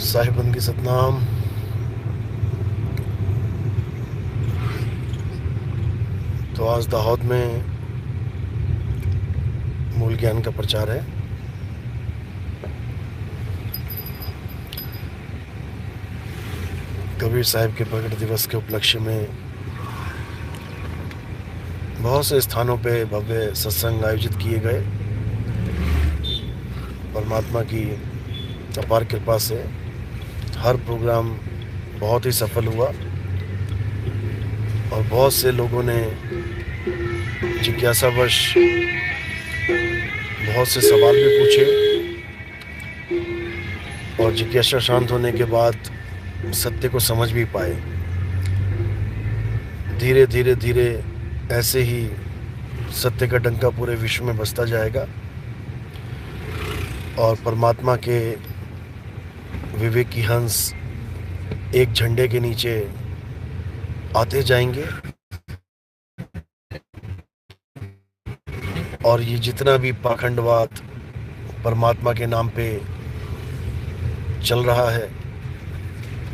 साहिबन की सतनाम। तो आज दाहोद में मूल ज्ञान का प्रचार है। कबीर साहिब के प्रकट दिवस के उपलक्ष्य में बहुत से स्थानों पे भव्य सत्संग आयोजित किए गए। परमात्मा की अपार कृपा से हर प्रोग्राम बहुत ही सफल हुआ और बहुत से लोगों ने जिज्ञासावश बहुत से सवाल भी पूछे और जिज्ञासा शांत होने के बाद सत्य को समझ भी पाए। धीरे धीरे धीरे ऐसे ही सत्य का डंका पूरे विश्व में बसता जाएगा और परमात्मा के विवेकी हंस एक झंडे के नीचे आते जाएंगे और ये जितना भी पाखंडवाद परमात्मा के नाम पे चल रहा है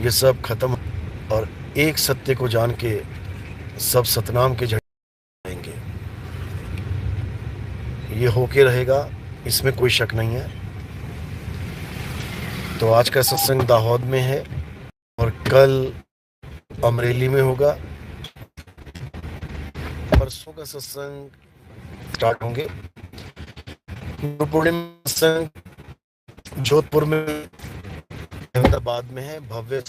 ये सब खत्म और एक सत्य को जान के सब सतनाम के झंडे आएंगे। ये होके रहेगा, इसमें कोई शक नहीं है। तो आज का सत्संग दाहोद में है और कल अमरेली में होगा। परसों का सत्संग स्टार्ट होंगे। गुरु पूर्णिमा सत्संग जोधपुर में, अहमदाबाद में है। भव्य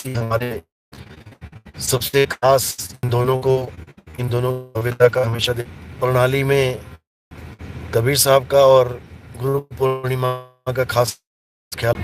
हमारे सबसे खास इन दोनों भव्यता का हमेशा प्रणाली में कबीर साहब का और गुरु पूर्णिमा का खास ख्याल।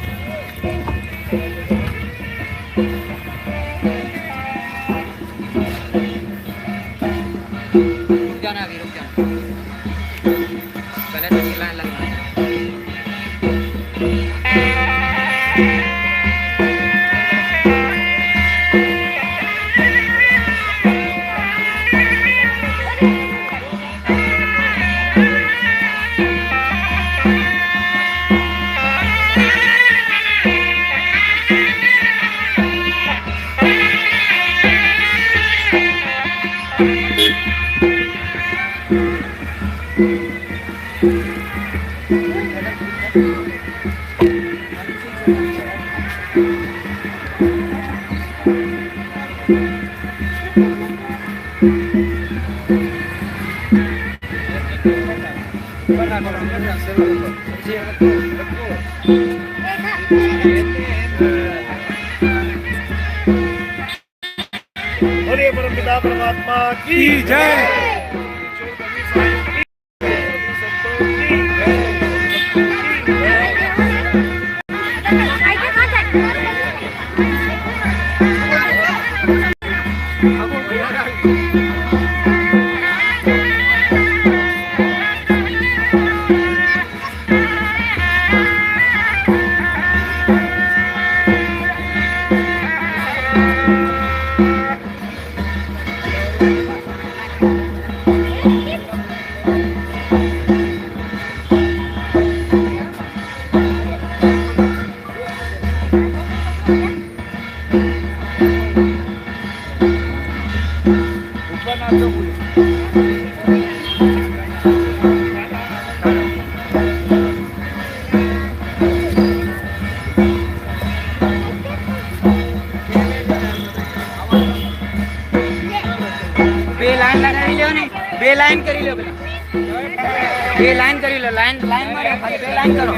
बोलिए परमपिता परमात्मा की जय। लाइन करी लो, ये लाइन करी लो, लाइन मारो, खाली लाइन करो।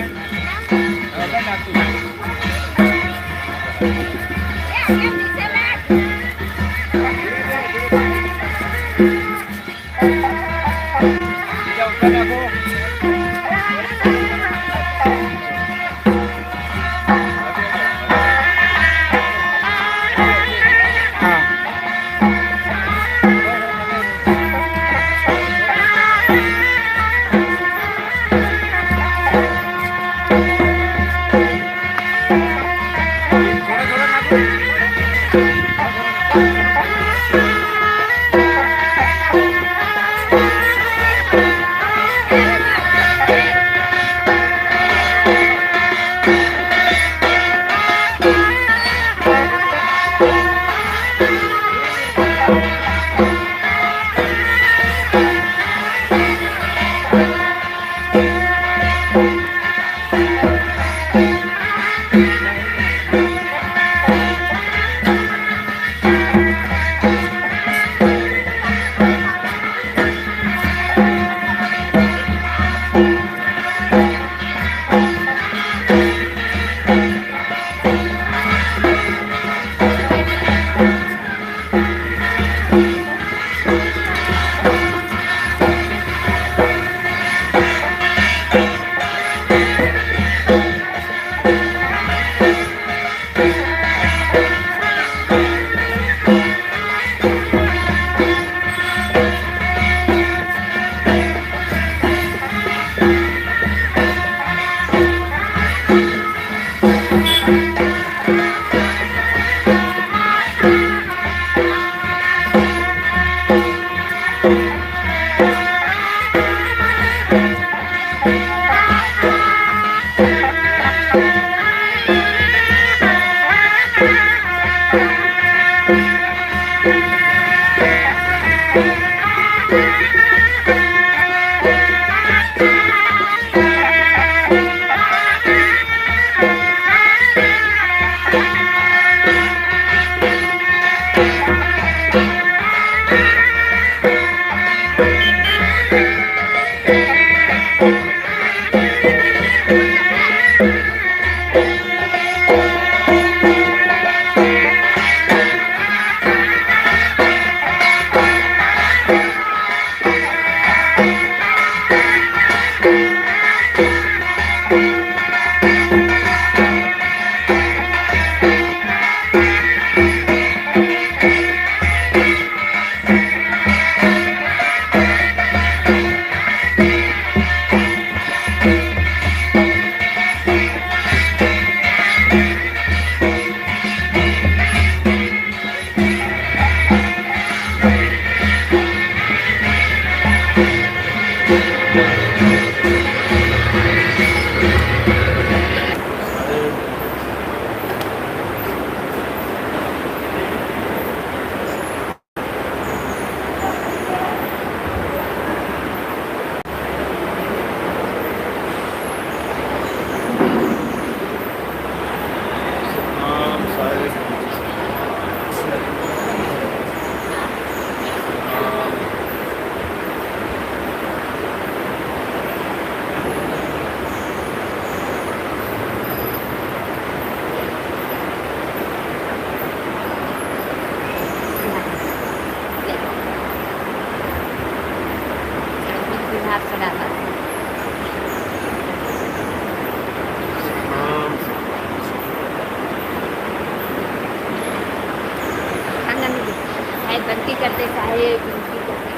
बनती करते साहेब बनती करते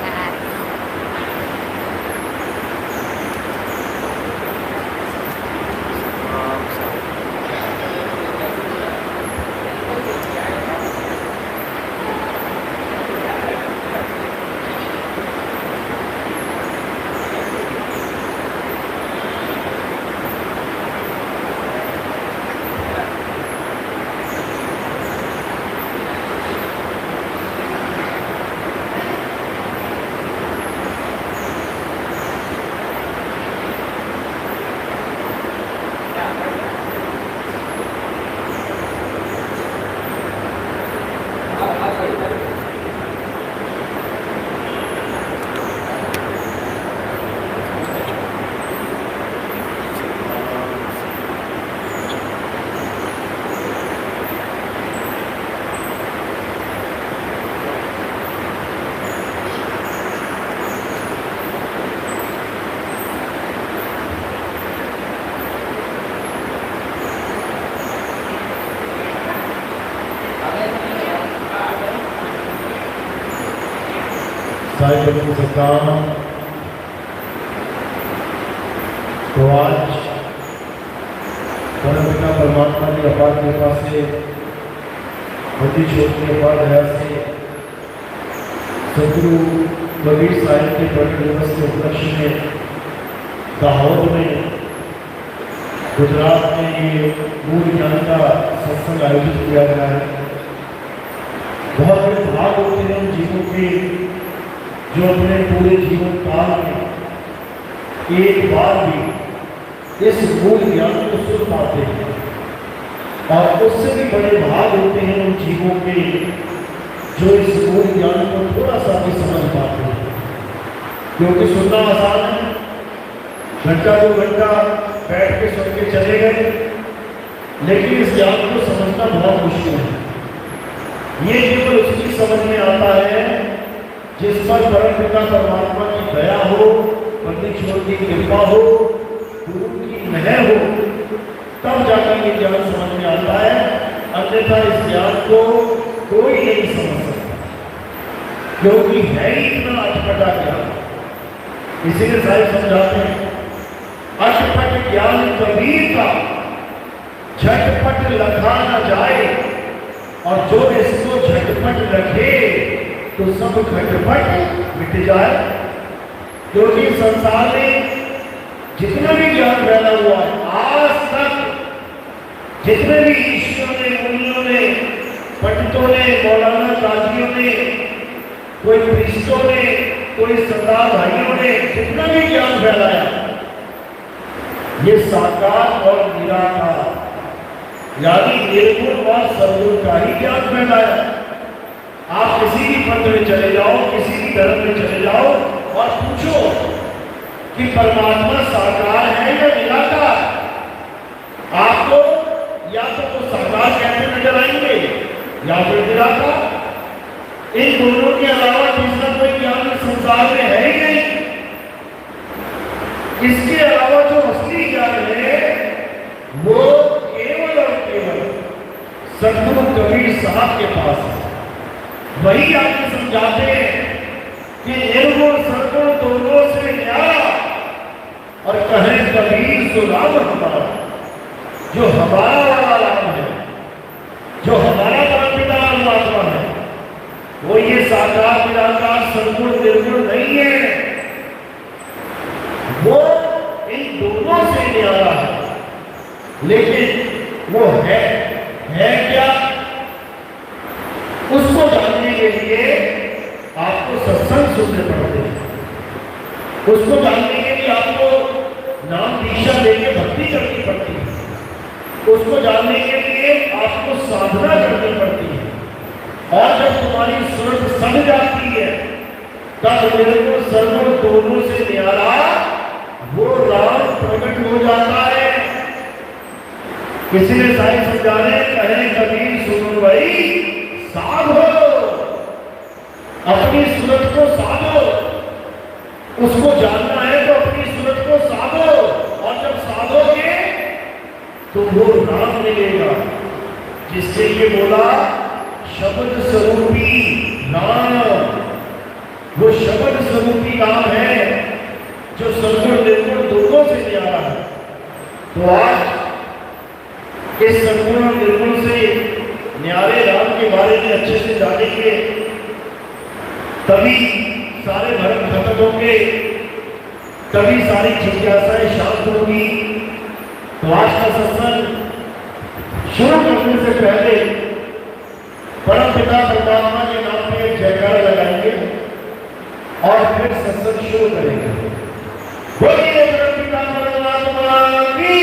यार साहिब बच्चों सरकार तो आज परमपिता परमात्मा की अपार कृपा से बड़ी छोट के अपार दया से सदगुरु कबीर साहिब के बड़े दिवस के उपलक्ष्य में दाहोद में गुजरात में ये मूल ज्ञान का सत्संग आयोजित किया गया है। बहुत बड़े भाग होते हैं होंगे जो अपने पूरे जीवन काल में एक बार भी इस मूल ज्ञान को सुन पाते हैं, और उससे भी बड़े भाग होते हैं उन जीवों के जो इस मूल ज्ञान को थोड़ा सा भी समझ पाते हैं। क्योंकि सुनना आसान है, घंटा 2 घंटा बैठ के सुन के चले गए, लेकिन इस ज्ञान को समझना बहुत मुश्किल है। ये केवल उसकी समझ में आता है जिस पर परम पिता परमात्मा की दया हो, परमेश्वर की कृपा हो, गुरु की मेहर हो, तब जाकर ये ज्ञान समझ में आता है। अन्यथा इस ज्ञान को कोई नहीं समझ सकता, क्योंकि है ही इतना अटपटा ज्ञान। इसीलिए साहिब समझाते हैं, अटपट ज्ञान कबीर का झटपट लखा न जाए, और जो इसको झटपट रखे तो सब खटपट मिट जाए। क्योंकि संसार में जितना भी ज्ञान फैला हुआ है आज तक, जितने भी ऋषियों ने, मुनियों ने, पंडितों ने, मौलाना काजियों ने, कोई पृष्ठों ने, कोई सरदार भाइयों ने जितना भी ज्ञान फैलाया, ये साकार और निराकार यानी निर्गुण व सद्गुण का ही ज्ञान फैलाया। आप किसी भी पंथ में चले जाओ, किसी भी धर्म में चले जाओ और पूछो कि परमात्मा साकार है या निराकार, आपको या तो वो साकार कहते नजर आएंगे या फिर निराकार। इन दोनों के अलावा तीसरा कोई ज्ञान संसार में है ही नहीं। इसके अलावा जो असली ज्ञान है वो केवल और केवल सद्गुरु कबीर साहब के पास है। वही आपको समझाते हैं कि निर्गुण सद्गुण दोनों से न्यारा, और कहें कबीर सो राम हमारा, जो हमारा वाला राम है, जो हमारा परमपिता परमात्मा है, वो ये साकार निराकार सद्गुण निर्गुण नहीं है, वो इन दोनों से न्यारा है। लेकिन वो है क्या, उसको जानने के लिए आपको सत्संग सुनने पड़ते हैं। उसको जानने के लिए आपको नाम दीक्षा लेके भक्ति करनी पड़ती है। उसको जानने के लिए आपको साधना करनी पड़ती है। और जब तुम्हारी सुरत सज जाती है तब निर्गुण सद्गुण दोनों से न्यारा वो राम प्रकट हो जाता है। किसी ने साहिब समझा रहे, कहे कबीर सुनो भाई साधो, अपनी सूरत को साधो। उसको जानना है तो अपनी सूरत को साधो, और जब साधोगे तो वो नाम मिलेगा जिससे ये बोला शब्द स्वरूपी नाम। वो शब्द स्वरूपी नाम है जो सद्गुण निर्गुण दोनों से न्यारा है। तो आज इस सद्गुण और निर्गुण से न्यारे राम के बारे में अच्छे से जानेंगे, तभी सारे भ्रम खत्म होंगे, तभी सारी जिज्ञासाएं शांत होंगी। तो आज का सत्संग शुरू करने से पहले परम पिता परमात्मा के नाम पे जयकारा लगाएंगे और फिर सत्संग शुरू करेंगे। बोलिए परम पिता परमात्मा की,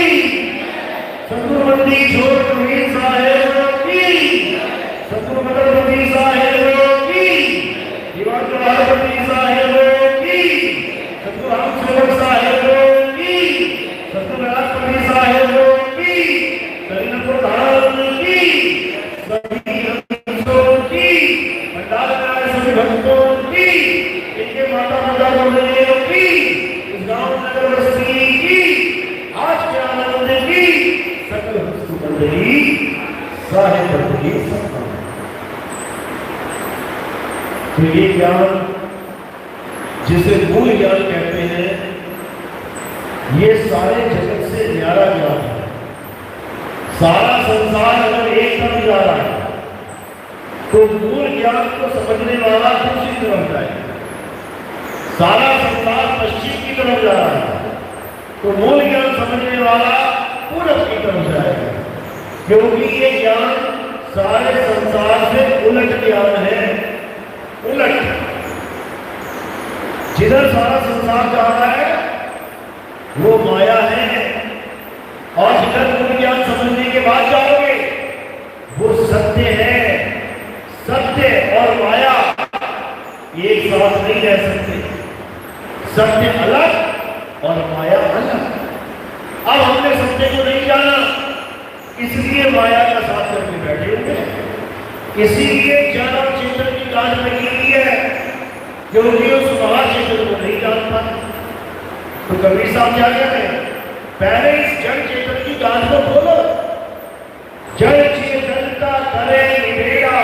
सतगुरुमती छोड़ कबीर साहेब की, सतगुरुमती साहेब की, दिवाकरपति साहेब की, सतगुरु राम सेवक साहेब की, सतगुरु राजपति साहेब की, करीमपुर धाम की, सभी भक्तों की, भंडार में आए सभी भक्तों की, इनके माता पिता गुरुदेव की, इस गांव नगर बस्ती की, आज के आनंद की सकल हस्ती मंडली साहेब की सत्ता। तो ये ज्ञान जिसे मूल ज्ञान कहते हैं, ये सारे जगत से न्यारा ज्ञान है। सारा संसार अगर एक तरफ जा रहा है तो मूल ज्ञान को समझने वाला दूसरी तरफ जाएगा। सारा संसार पश्चिम की तरफ जा रहा है तो मूल ज्ञान समझने वाला पूरब की तरफ जाएगा। क्योंकि ये ज्ञान सारे संसार से उलट ज्ञान है, उलट जिधर सारा संसार जा रहा है वो माया है, और जिधर तुम ज्ञान समझने के बाद जाओगे वो सत्य है। सत्य और माया एक साथ नहीं रह सकते, सत्य अलग और माया अलग। अब हमने सत्य को नहीं जाना, इसलिए माया का साथ करके बैठे हुए, इसीलिए जड़ और चेतन की गांठ लगी हुई है, क्योंकि उस महाचेतन को नहीं जानता। तो कबीर साहब क्या कह रहे हैं, पहले इस जड़ चेतन की गांठ को खोलो। जड़ चेतन का करे निबेड़ा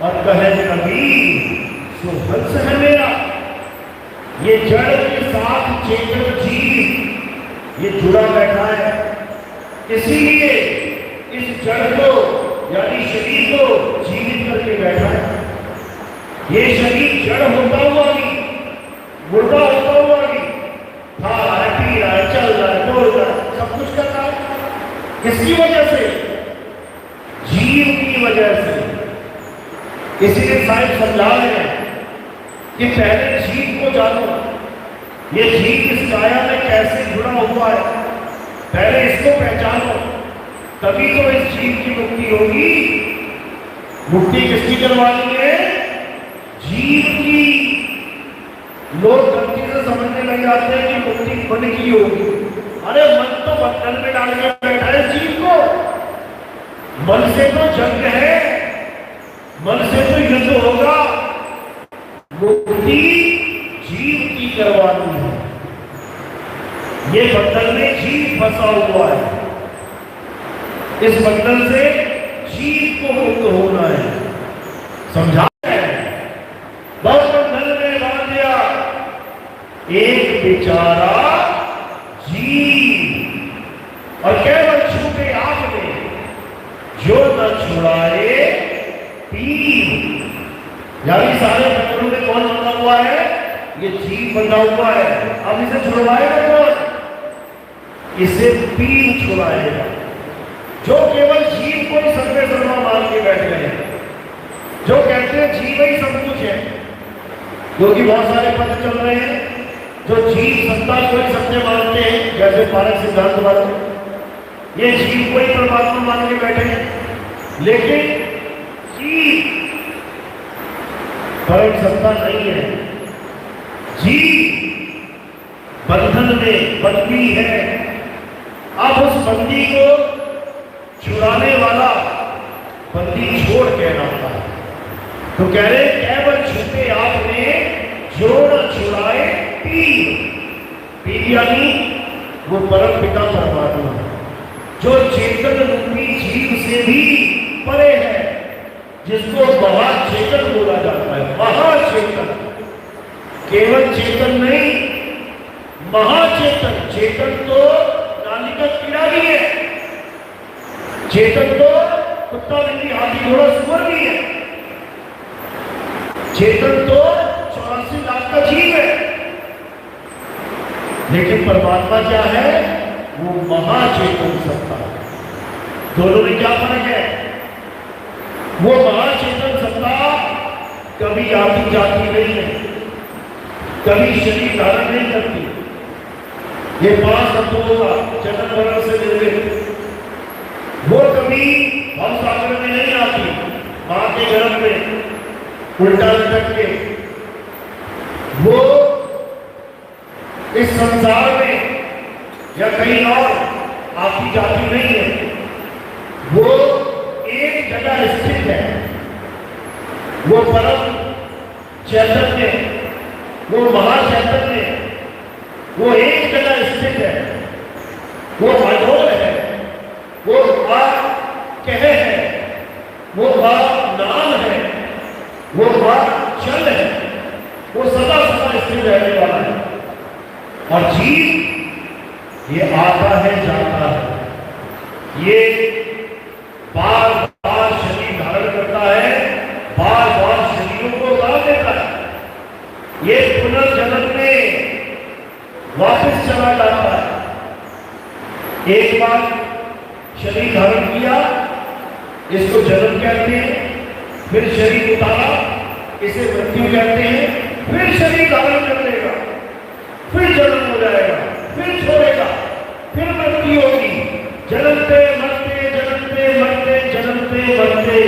और कहे कबीर सो हंस है मेरा। ये जड़ के साथ चेतन जीव ये जुड़ा बैठा है, इसीलिए इस जड़ को यानी शरीर को जीवित करके बैठा है। ये शरीर जड़ होता हुआ भी, मुर्दा होता हुआ भी खा रहा है, पी रहा है, चल रहा है, दौड़ रहा है, सब कुछ कर रहा है। किसकी वजह से? जीव की वजह से। इसीलिए साहिब समझा रहे हैं कि पहले जीव को जानो, ये जीव इस काया में कैसे जुड़ा हुआ है, पहले इसको पहचानो, तभी तो इस जीव की मुक्ति होगी। मुक्ति किसकी करवानी है? जीव की। लोग गलती से समझने लग जाते हैं कि मुक्ति मन की होगी। अरे मन तो बंधन में डाल के बैठा है जीव को, मन से तो जंग है, मन से तो युद्ध होगा। मुक्ति जीव की करवानी है। ये बंधन में जीव फंसा हुआ है, इस बंधन से जीव को मुक्त होना है। समझा है? बहुत बंधन में बांध दिया एक बेचारा जीव, और केवल छूटे आपने जो न छुड़ाए पीर। यानी सारे बंधनों में कौन बंधा हुआ है? ये जीव बंधा हुआ है। अब इसे छुड़वाएगा कौन? इसे पीर छुड़ाएगा। जो केवल जीव को ही सर्वे सर्वा मान के बैठ गए, जो कहते हैं जीव ही सब कुछ है, क्योंकि बहुत सारे पद चल रहे हैं जो जीव सत्ता को ही सत्य मानते हैं, जैसे पारक सिद्धांत वाले, ये जीव को ही परमात्मा मान के बैठे हैं। लेकिन जीव परम सत्ता नहीं है, जीव बंधन में बंदी है। अब उस बंदी को छुड़ाने वाला बंदी छोड़ कहना होता है। तो कह रहे केवल छूटे आपने जोड़ छुड़ाए पीर। पीर यानी वो परम पिता परमात्मा जो चेतन रूपी जीव से भी परे है, जिसको महाचेतन बोला जाता है। महाचेतन, केवल चेतन नहीं, महाचेतन। चेतन तो नाली का कीड़ा भी है, चेतन तो कुत्ता बिल्ली हाथी घोड़ा सुअर भी है, चेतन तो 84 लाख का जीव है। लेकिन परमात्मा क्या है? वो महाचेतन सत्ता। दोनों में क्या फर्क है? वो महाचेतन सत्ता कभी आती जाती नहीं है, कभी शरीर धारण नहीं करती। ये 5 तत्वों का जन्म मरण से निर्मित, वो कभी हम सागर में नहीं आती, मां के गर्भ में उल्टा लटक के। वो इस संसार में या कहीं और आती जाती नहीं है, वो एक जगह स्थित है। वो परम चैतन्य, वो महाचैतन्य, वो एक जगह स्थित है, वो अडोल है, वो कह है, वो नाम है, वो चल है, वो सदा सदा स्थिर रहने वाला है। और जीव ये आता है जाता है, ये बार बार शरीर धारण करता है, बार बार शरीरों को उतार देता है, ये पुनर्जन्म में वापस चला जाता है। एक बार शरीर धारण किया, इसको जन्म कहते हैं, फिर शरीर उतारा, इसे मृत्यु कहते हैं, फिर शरीर धारण कर ले जाएगा, फिर छोड़ेगा, फिर मृत्यु होगी। जन्मते मरते, जन्मते मरते, जन्मते मरते,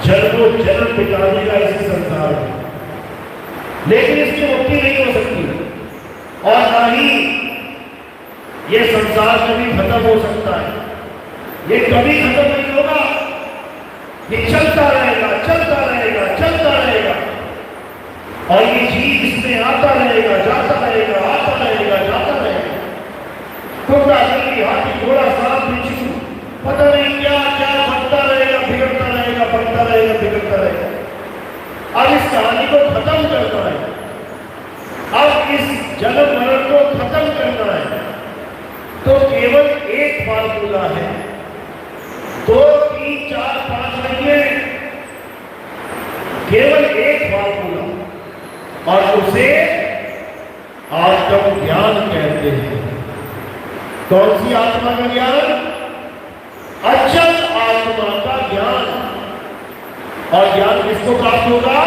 जन्मों जन्म बिता देगा इस संसार में, लेकिन इसकी मुक्ति नहीं हो सकती। और ना ही ये संसार कभी खत्म हो सकता है, ये कभी खत्म नहीं होगा, ये चलता रहेगा, चलता रहेगा, चलता रहेगा। और ये जीव इसमें आता रहेगा, जाता रहेगा, आता रहेगा, जाता रहेगा। कुत्ता, बिल्ली, हाथी, घोड़ा, सांप, बिच्छू, पता नहीं क्या क्या बनता रहेगा, बिगड़ता रहेगा, बनता रहेगा, बिगड़ता रहेगा। अब इस कहानी को खत्म करना है, अब इस जन्म मरण को खत्म करना है, तो केवल एक फार्मूला है। 2, 3, 4, 5 नहीं है, केवल एक फार्मूला, और उसे आत्म ज्ञान कहते हैं। कौन सी आत्मा का ज्ञान? अचल आत्मा का ज्ञान। और ज्ञान किसको प्राप्त होगा?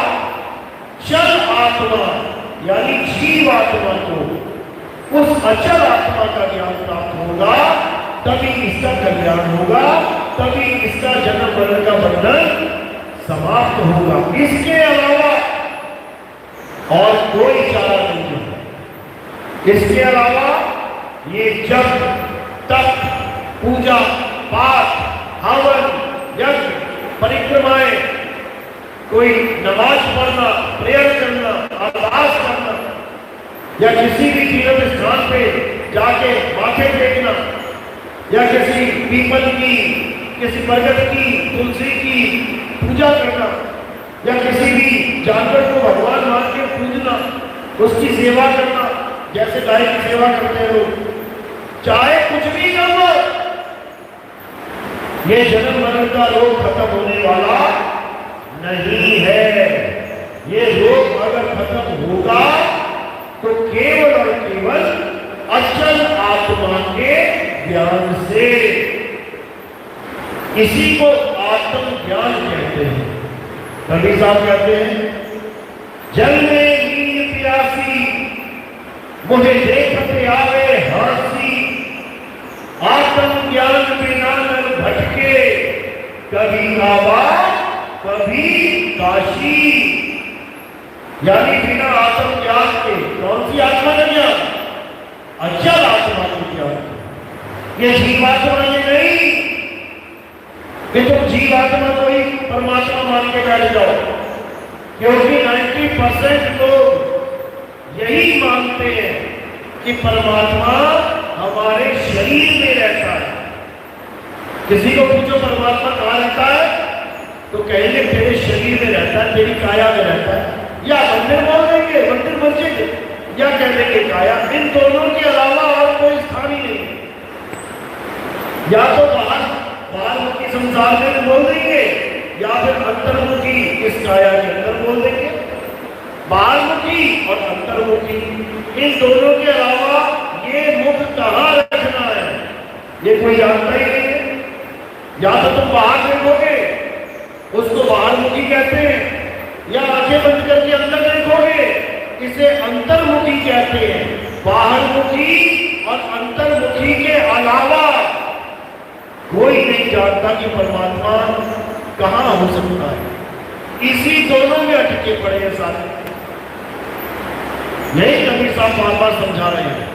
चल आत्मा यानी जीव आत्मा को उस अचल आत्मा का ज्ञान प्राप्त होगा, तभी इसका कल्याण होगा, तभी इसका जन्म मरण का बंधन समाप्त होगा। इसके अलावा और कोई चारा नहीं है। इसके अलावा ये जप, तप, पूजा, पाठ, हवन, यज्ञ, परिक्रमाएं, कोई नमाज पढ़ना, प्रेयर करना, अरदास करना, या किसी भी तीर्थ स्थान पे जाके माथे टेकना, या किसी पीपल की, किसी बरगद की, तुलसी की पूजा करना, या किसी भी जानवर को भगवान मान के पूजना, उसकी सेवा करना, जैसे गाय की सेवा करते हैं लोग, चाहे कुछ भी कर लो, ये जन्म मरण का रोग खत्म होने वाला नहीं है। ये रोग अगर खत्म होगा तो केवल और केवल अचल आत्मा के ज्ञान से। इसी को आत्म ज्ञान कहते हैं। कबीर साहब कहते हैं, जल में नींद प्यासी, मुझे देखते आवे हंसी, आत्म ज्ञान बिना नर भटके, कभी काबा कभी काशी। यानी बिना आत्म ज्ञान के, कौन सी आत्मा का ज्ञान? अचल आत्मा का ज्ञान। ये जीवात्मा ये नहीं कि तुम जीवात्मा को ही परमात्मा मान के बैठ जाओ, क्योंकि 90% लोग यही मानते हैं कि परमात्मा हमारे शरीर में रहता है। किसी को पूछो परमात्मा कहाँ रहता है, तो कहेंगे तेरे शरीर में रहता है, तेरी काया में रहता है, या मंदिर बोल देंगे, मंदिर मस्जिद, या कह देंगे काया। इन दोनों के अलावा और कोई स्थान ही नहीं। या तो बाहरमुखी संसार में बोल देंगे, या फिर अंतर्मुखी इस काया के अंदर बोल देंगे। बाहरमुखी और अंतर्मुखी, इन दोनों के अलावा ये मुख कहाँ रखना है ये कोई जानता ही नहीं है। या तो तुम बाहर देखोगे, उसको बाहरमुखी कहते हैं, या आंखें बंद करके अंदर देखोगे, इसे अंतर्मुखी कहते हैं। बाहरमुखी और अंतर्मुखी के अलावा कोई नहीं जानता कि परमात्मा कहाँ हो सकता है। इसी दोनों में अटके पड़े हैं सारे। यही कबीर साहब बार बार समझा रहे हैं।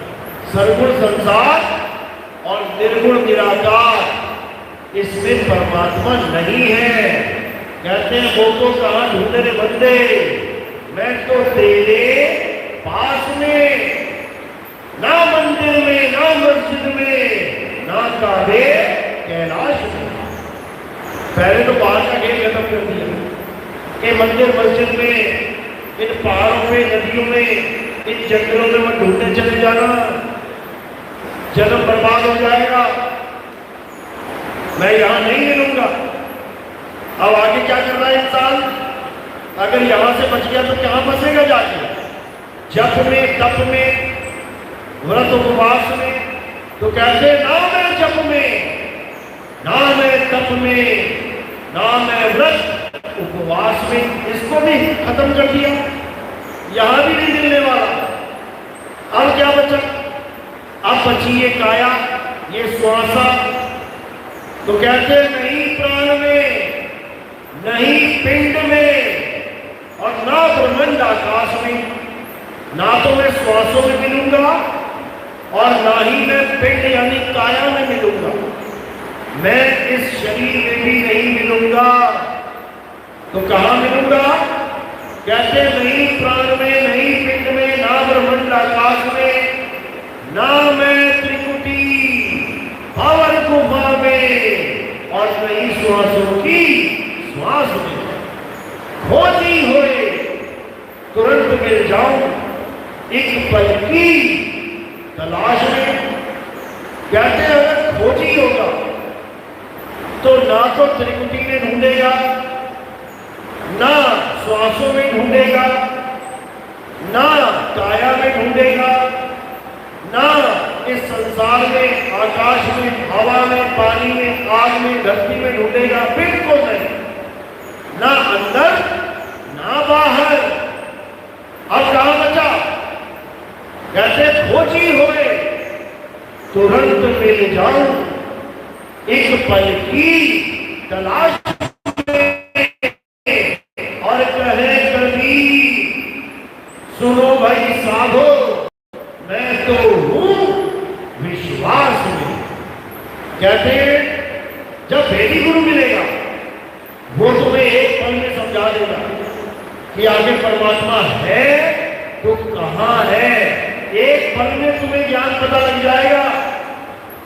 सर्वगुण संसार और निर्गुण निराकार, इसमें परमात्मा नहीं है। कहते हैं वो तो कहाँ ढूंढे रे बंदे, मैं तो तेरे पास में, ना मंदिर में, ना मस्जिद में, ना काबे कैलाश में। पहले तो बाहर का खेल खत्म कर दिया कि मंदिर मस्जिद में, इन पहाड़ों में, नदियों में, इन जंगलों में मत ढूंढने चले जाना, जन्म बर्बाद हो जाएगा, मैं यहां नहीं मिलूंगा। अब आगे क्या कर रहा है इंसान? अगर यहां से बच गया तो कहां फंसेगा जाके? जप में, तप में, व्रत उपवास में। तो कहते ना मैं जप में, ना मैं तप में, ना मैं व्रत उपवास में। इसको भी खत्म कर दिया, यहां भी नहीं मिलने वाला। अब क्या बचा? अब बची ये काया, ये श्वासा। तो कहते नहीं प्राण में, नहीं पिंड में, और ना ब्रह्मांड आकाश में। ना तो मैं श्वासों में मिलूंगा और ना ही मैं पिंड यानी काया में मिलूंगा। मैं इस शरीर में भी नहीं मिलूंगा। तो कहां मिलूंगा? कहते नहीं प्राण में, नहीं पिंड में, ना ब्रह्मांड आकाश में, ना मैं त्रिकुटी भंवर गुफा में, और नहीं श्वासों की श्वास में। खोजी होए तुरंत मिल जाऊं एक पल की तलाश में। कहते अगर खोजी होगा तो ना तो त्रिकुटी में ढूंढेगा, ना श्वासों में ढूंढेगा, ना काया में ढूंढेगा, ना इस संसार में, आकाश में, हवा में, पानी में, आग में, धरती में ढूंढेगा। बिल्कुल नहीं। ना अंदर ना बाहर। अब कहां बचा? कहते खोजी होए तुरंत मिल जाऊं एक पल की तलाश में। और कहे कभी सुनो भाई साधो, मैं तो हूं विश्वास में। कहते जब वेदी गुरु मिलेगा वो तुम्हें एक पल में समझा देगा कि आगे परमात्मा है तो कहां है। एक पल में तुम्हें ज्ञान पता लग जाएगा,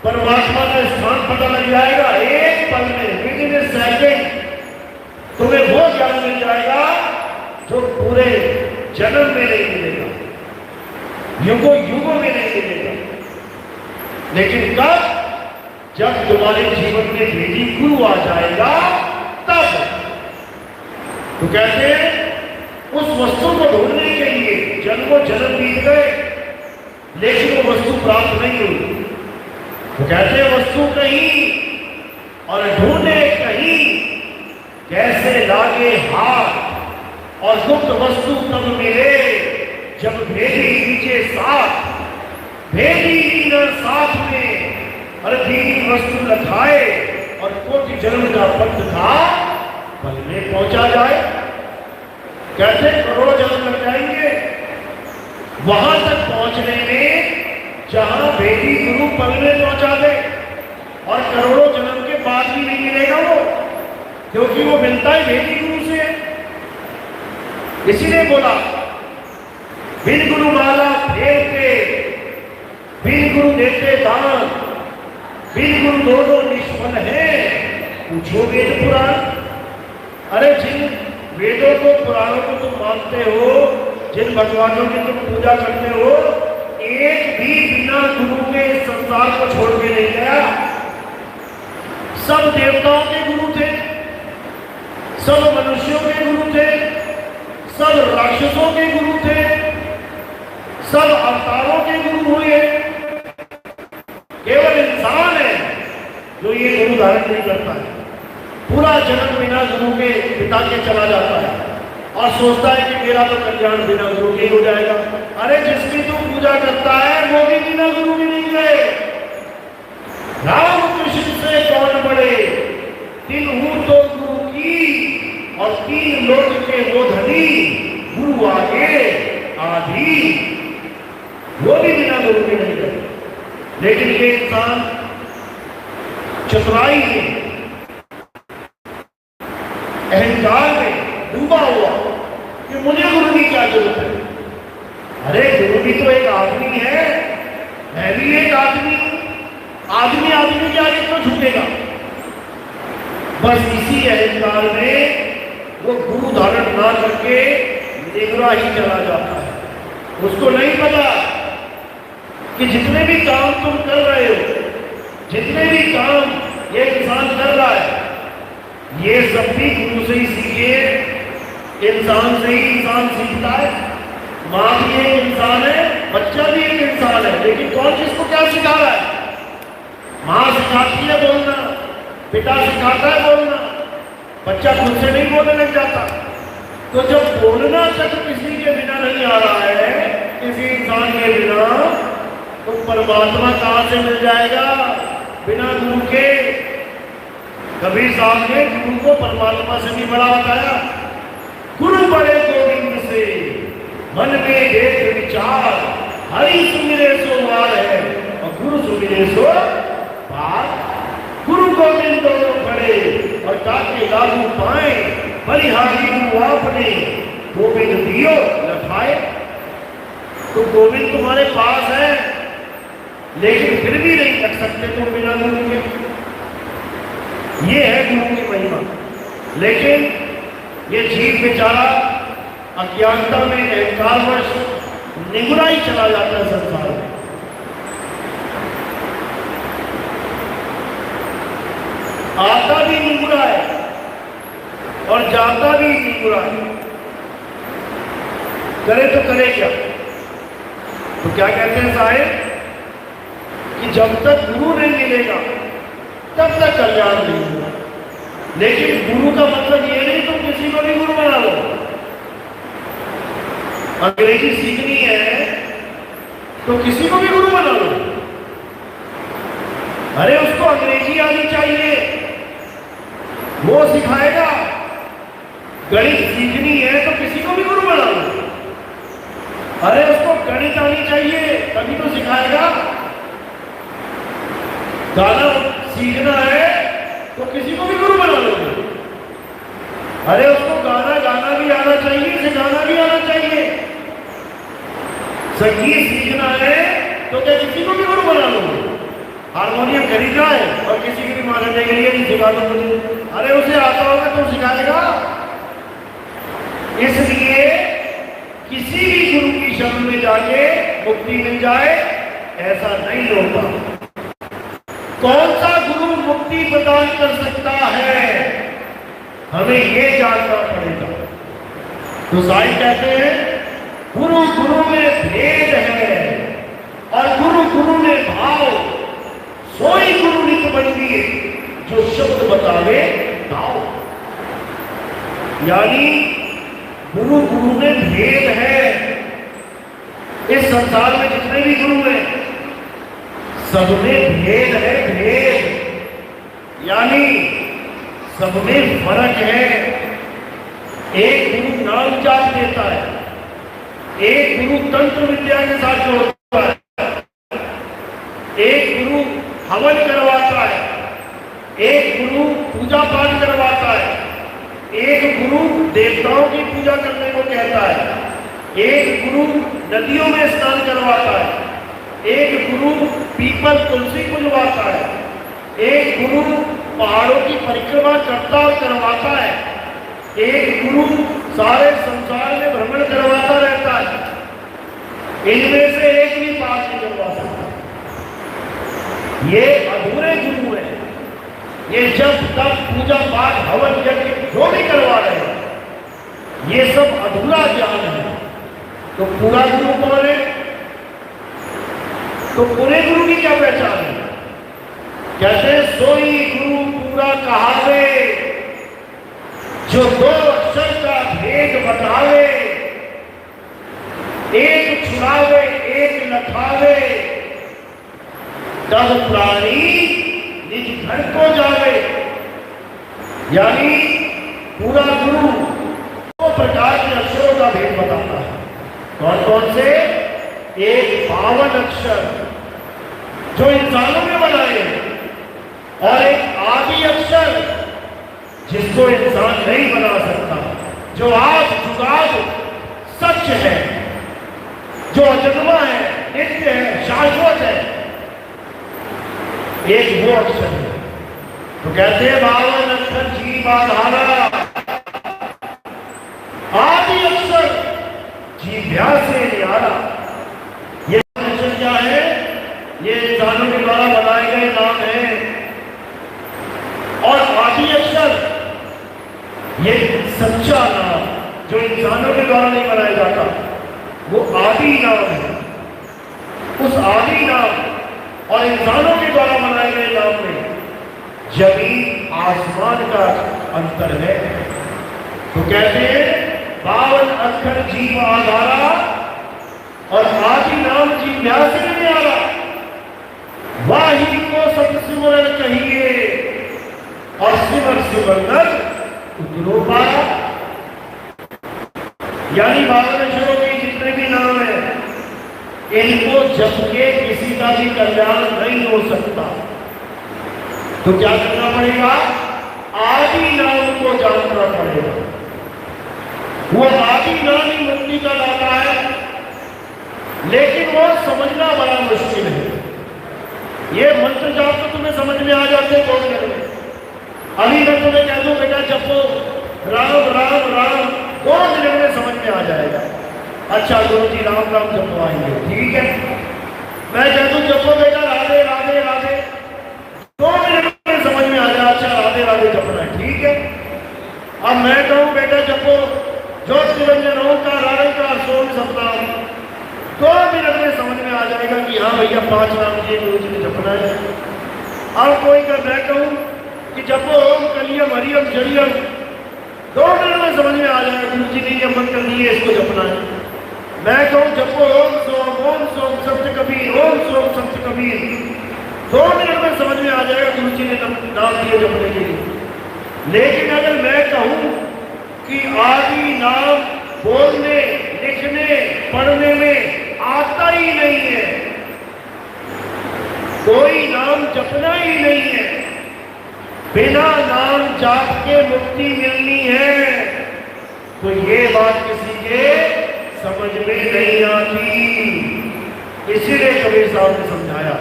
परमात्मा का स्थान पता लग जाएगा। एक पल में, विद इन ए सेकंड तुम्हें वो ज्ञान मिल जाएगा जो पूरे जन्म में नहीं मिलेगा, युगों युगों में नहीं मिलेगा। लेकिन कब? जब तुम्हारे जीवन में वेदी गुरु आ जाएगा तब। तो कहते हैं उस वस्तु को ढूंढने के लिए जन्मों जन्म बीत गए लेकिन वो वस्तु प्राप्त नहीं हुई। तो कहते हैं वस्तु कहीं और ढूंढे कहीं, कैसे लागे हाथ और गुप्त वस्तु तब मिले जब भेदी नीचे साथ। भेदी न साथ में और दीनी वस्तु लखाए और कोटि जन्म का पंथ था पल में पहुंचा जाए। कहते करोड़ों जन्म लग जाएंगे वहां तक पहुंचने में जहां वेदी गुरु पल में पहुंचा दे, और करोड़ों जन्म के बाद भी नहीं मिलेगा वो, क्योंकि वो मिलता ही वेदी गुरु से। इसीलिए बोला बिन गुरु माला फेरते, बिन गुरु देते दान, बिन गुरु दोनों निष्फल है, पूछो वेद पुराण। अरे जिन वेदों को, पुराणों को तुम मानते हो, जिन भगवानों की तुम पूजा करते हो, एक भी बिना गुरु के संसार को छोड़ के नहीं गया। सब देवताओं के गुरु थे, सब मनुष्यों के गुरु थे, सब राक्षसों के गुरु थे, सब अवतारों के गुरु हुए। केवल इंसान है जो ये गुरु धारण नहीं करता है। पूरा जन्म बिना गुरु के पिता के चला जाता है और सोचता है कि मेरा तो कल्याण बिना गुरु के हो जाएगा। अरे जिसकी तू पूजा करता है वो भी बिना गुरु के नहीं गए। राम कृष्ण से कौन बड़े, तीन हूं तो गुरु की, और तीन लोक के वो धनी, गुरु आगे आदि, वो भी बिना गुरु के नहीं गए। लेकिन ये इंसान चतुराई में, अहंकार में डूबा हुआ कि मुझे गुरु की क्या जरूरत है। अरे गुरु भी तो एक आदमी है, मैं भी एक आदमी हूं। आदमी आदमी के आगे क्यों झुकेगा? बस इसी अहंकार में वो गुरु धारण ना करके निगरा ही चला जाता है। उसको नहीं पता कि जितने भी काम तुम कर रहे हो, जितने भी काम ये इंसान कर रहा है, ये सब भी गुरु से ही सीखे। इंसान से ही इंसान सीखता है। माँ भी एक इंसान है, बच्चा भी एक इंसान है, लेकिन कौन किसको क्या सिखा रहा है? माँ सिखाती है बोलना, पिता सिखाता है बोलना, बच्चा खुद से नहीं बोलने लग जाता। तो जब बोलना तक किसी के बिना नहीं आ रहा है किसी इंसान के बिना तो परमात्मा कहां से मिल जाएगा? बिना गुरु के। कबीर साहब ने गुरु को परमात्मा से भी बड़ा बताया। गुरु बड़े गोविंद से मन में देख विचार, हरि सुमिरे सो वार है और गुरु सुमिरे सो पार। गुरु गोविंद दोनों खड़े और ताकि लागू पाए, बलिहारी गुरु आपने गोविंद दियो लखाए। तो गोविंद तुम्हारे पास है, लेकिन फिर भी नहीं रख सकते तुम बिना गुरु के। ये है गुरु की महिमा। लेकिन ये जीव बेचारा अज्ञानता में अहंकारवश निगुरा ही चला जाता है संसार में। आता भी निगुरा है और जाता भी निगुरा है। करे तो करे क्या? तो क्या कहते हैं साहिब कि जब तक गुरु नहीं मिलेगा तब तक कल्याण नहीं होगा। लेकिन गुरु का मतलब ये नहीं तुम किसी को भी गुरु बना लो। अंग्रेजी सीखनी है तो किसी को भी गुरु बना लो। अरे उसको अंग्रेजी आनी चाहिए, वो सिखाएगा। गणित सीखनी है तो किसी को भी गुरु बना लो। अरे उसको गणित आनी चाहिए तभी तो सिखाएगा। गाना सीखना है तो किसी को भी गुरु बना लो। अरे उसको गाना भी आना चाहिए, सिखाना भी आना चाहिए। संगीत सीखना है तो क्या किसी को भी गुरु बना लो? हारमोनियम खरीदना है और किसी की भी मानने के लिए नहीं सिखा दो मुझे। अरे उसे आता होगा तो सिखाएगा। इसलिए किसी भी गुरु की शरण में जाके मुक्ति मिल जाए ऐसा नहीं होता। कौन सा गुरु मुक्ति प्रदान कर सकता है, हमें ये जानना पड़ेगा। तो साईं कहते हैं गुरु गुरु में भेद है और गुरु गुरु में भाव, सोई गुरु नित बंदिए जो शब्द बतावे भाव। यानी गुरु गुरु में भेद है। इस संसार में जितने भी गुरु हैं सब में भेद है, भेद यानी सब में फर्क है। एक गुरु नाम जाप देता है, एक गुरु तंत्र विद्या के साथ जोड़ता है, एक गुरु हवन करवाता है, एक गुरु पूजा पाठ करवाता है, एक गुरु देवताओं की पूजा करने को कहता है, एक गुरु नदियों में स्नान करवाता है, एक गुरु पीपल तुलसी बुलवाता है, एक गुरु पहाड़ों की परिक्रमा करता और करवाता है, एक गुरु सारे संसार में भ्रमण करवाता रहता है। इनमें से एक भी पास नहीं करवा सकता। ये अधूरे गुरु हैं। ये जब तक पूजा पाठ हवन यज्ञ जो भी करवा रहे हैं ये सब अधूरा ज्ञान है। तो पूरा गुरु कौन है? तो पूरे गुरु की क्या पहचान है? कहते सोई गुरु पूरा कहावे जो दो अक्षर का भेद बतावे, एक छुड़ावे एक लखावे, तब प्राणी निज घर को जावे। यानी पूरा गुरु दो प्रकार के अक्षरों का भेद बताता है। कौन कौन से? एक पावन अक्षर जो इंसानों ने बनाए और एक आदि अक्षर जिसको इंसान नहीं बना सकता, जो आज जुगाद सच है, जो अजन्मा है, नित्य है, शाश्वत है। एक वो अक्षर है। तो कहते हैं 52 अक्षर जीव आधारा, आदि अक्षर जीव्या से न्यारा। ये अक्षर क्या है? ये इंसानों के द्वारा बनाए गए नाम है। और आदि अक्षर ये सच्चा नाम जो इंसानों के द्वारा नहीं बनाया जाता, वो आदि नाम है। उस आदि नाम और इंसानों के द्वारा बनाए गए नाम में जमीन आसमान का अंतर है। तो कहते हैं 52 अक्षर जीव आधारा, और आदि नाम जिज्ञासे में आ रहा, वाही को सतसिमरन कहिए और सिमर सिमरन उतरो पाया। यानी बावनेश्वरों के जितने भी नाम है, इनको जप के किसी का भी कल्याण नहीं हो सकता। तो क्या करना पड़ेगा? आदि नाम को जानना पड़ेगा। वो आदि नाम ही मुक्ति का दाता है, लेकिन वो समझना बड़ा मुश्किल है। ये मंत्र जाप तो तुम्हें समझ में आ जाते 2 मिनट में। अभी मैं तुम्हें कह दूं बेटा जपो राम राम राम, 2 मिनट में समझ में आ जाएगा। अच्छा गुरु जी राम राम जपवाएंगे, ठीक है। मैं कह दूं जपो बेटा राधे राधे राधे, 2 मिनट में समझ में आ जाए। अच्छा राधे राधे जपना है, ठीक है। अब मैं कहूं बेटा जपो ज्योत निरंजन ओंकार सोम सतनाम, 2 मिनट में समझ में आ जाएगा कि हाँ भैया 5 नाम के गुरु जी ने जपना है। अब कोई का मैं कहूं कि जपो ओम कलियम हरियम जरियम, 2 मिनट में समझ में आ जाएगा गुरु जी ने ये मंत्र दिए, इसको जपना है। मैं कहूं जपो ओम सोम सत्य कबीर, ओम सोम सत्य कबीर, 2 मिनट में समझ में आ जाएगा गुरु जी ने नाम दिए जपने के लिए। लेकिन अगर मैं कहूं कि आदि नाम बोलने लिखने पढ़ने में आता ही नहीं है, कोई नाम जपना ही नहीं है, बिना नाम जाप के मुक्ति मिलनी है, तो ये बात किसी के समझ में नहीं आती। इसीलिए कबीर साहब ने समझाया,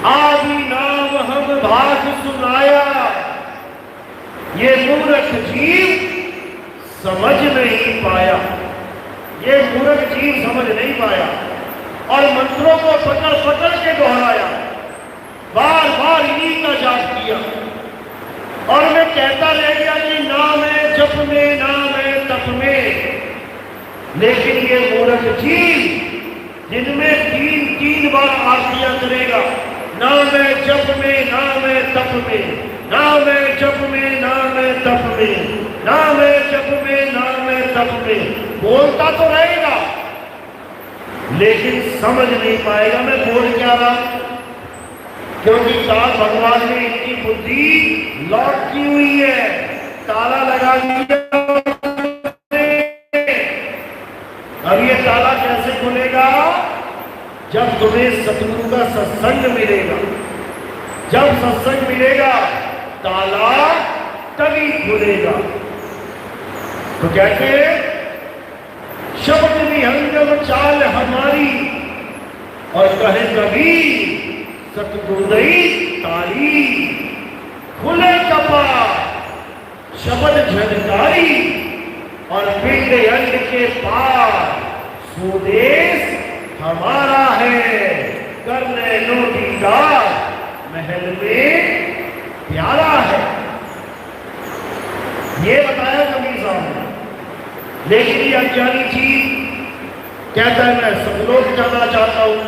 आदि नाम हम भाग सुनाया, ये मूर्ख जीव समझ नहीं पाया। ये मूर्ख जीव समझ नहीं पाया और मंत्रों को पकड़ पकड़ के दोहराया, बार बार इन्हीं का जाप किया और मैं कहता रह गया कि नाम है जप में, नाम है तप में। लेकिन ये मूर्ख जीव जिनमें 3 बार आरतियां करेगा, नाम है जप में, नाम है तप में, नाम है जप में, नाम है तप में, नाम है जप में, नाम है तप में, बोलता तो रहेगा लेकिन समझ नहीं पाएगा मैं बोल क्या रहा, क्योंकि काल भगवान ने इनकी बुद्धि लॉक की हुई है, ताला लगा दिया। अब ये ताला कैसे खुलेगा? जब तुम्हें सतगुरु का सत्संग मिलेगा, जब सत्संग मिलेगा ताला तभी खुलेगा। तो कहते हैं शब्द विहंगम चाल हमारी, और कहे कभी सतगुरुदई ताली, खुले कपाट शब्द झनकारी और पिंड अंड के पार, स्वदेश हमारा है कर लो दीदार, महल में प्यारा है। ये बताया कबीर साहब ने। लेकिन ये अज्ञानी जीव कहता है मैं सतलोक जाना चाहता हूँ,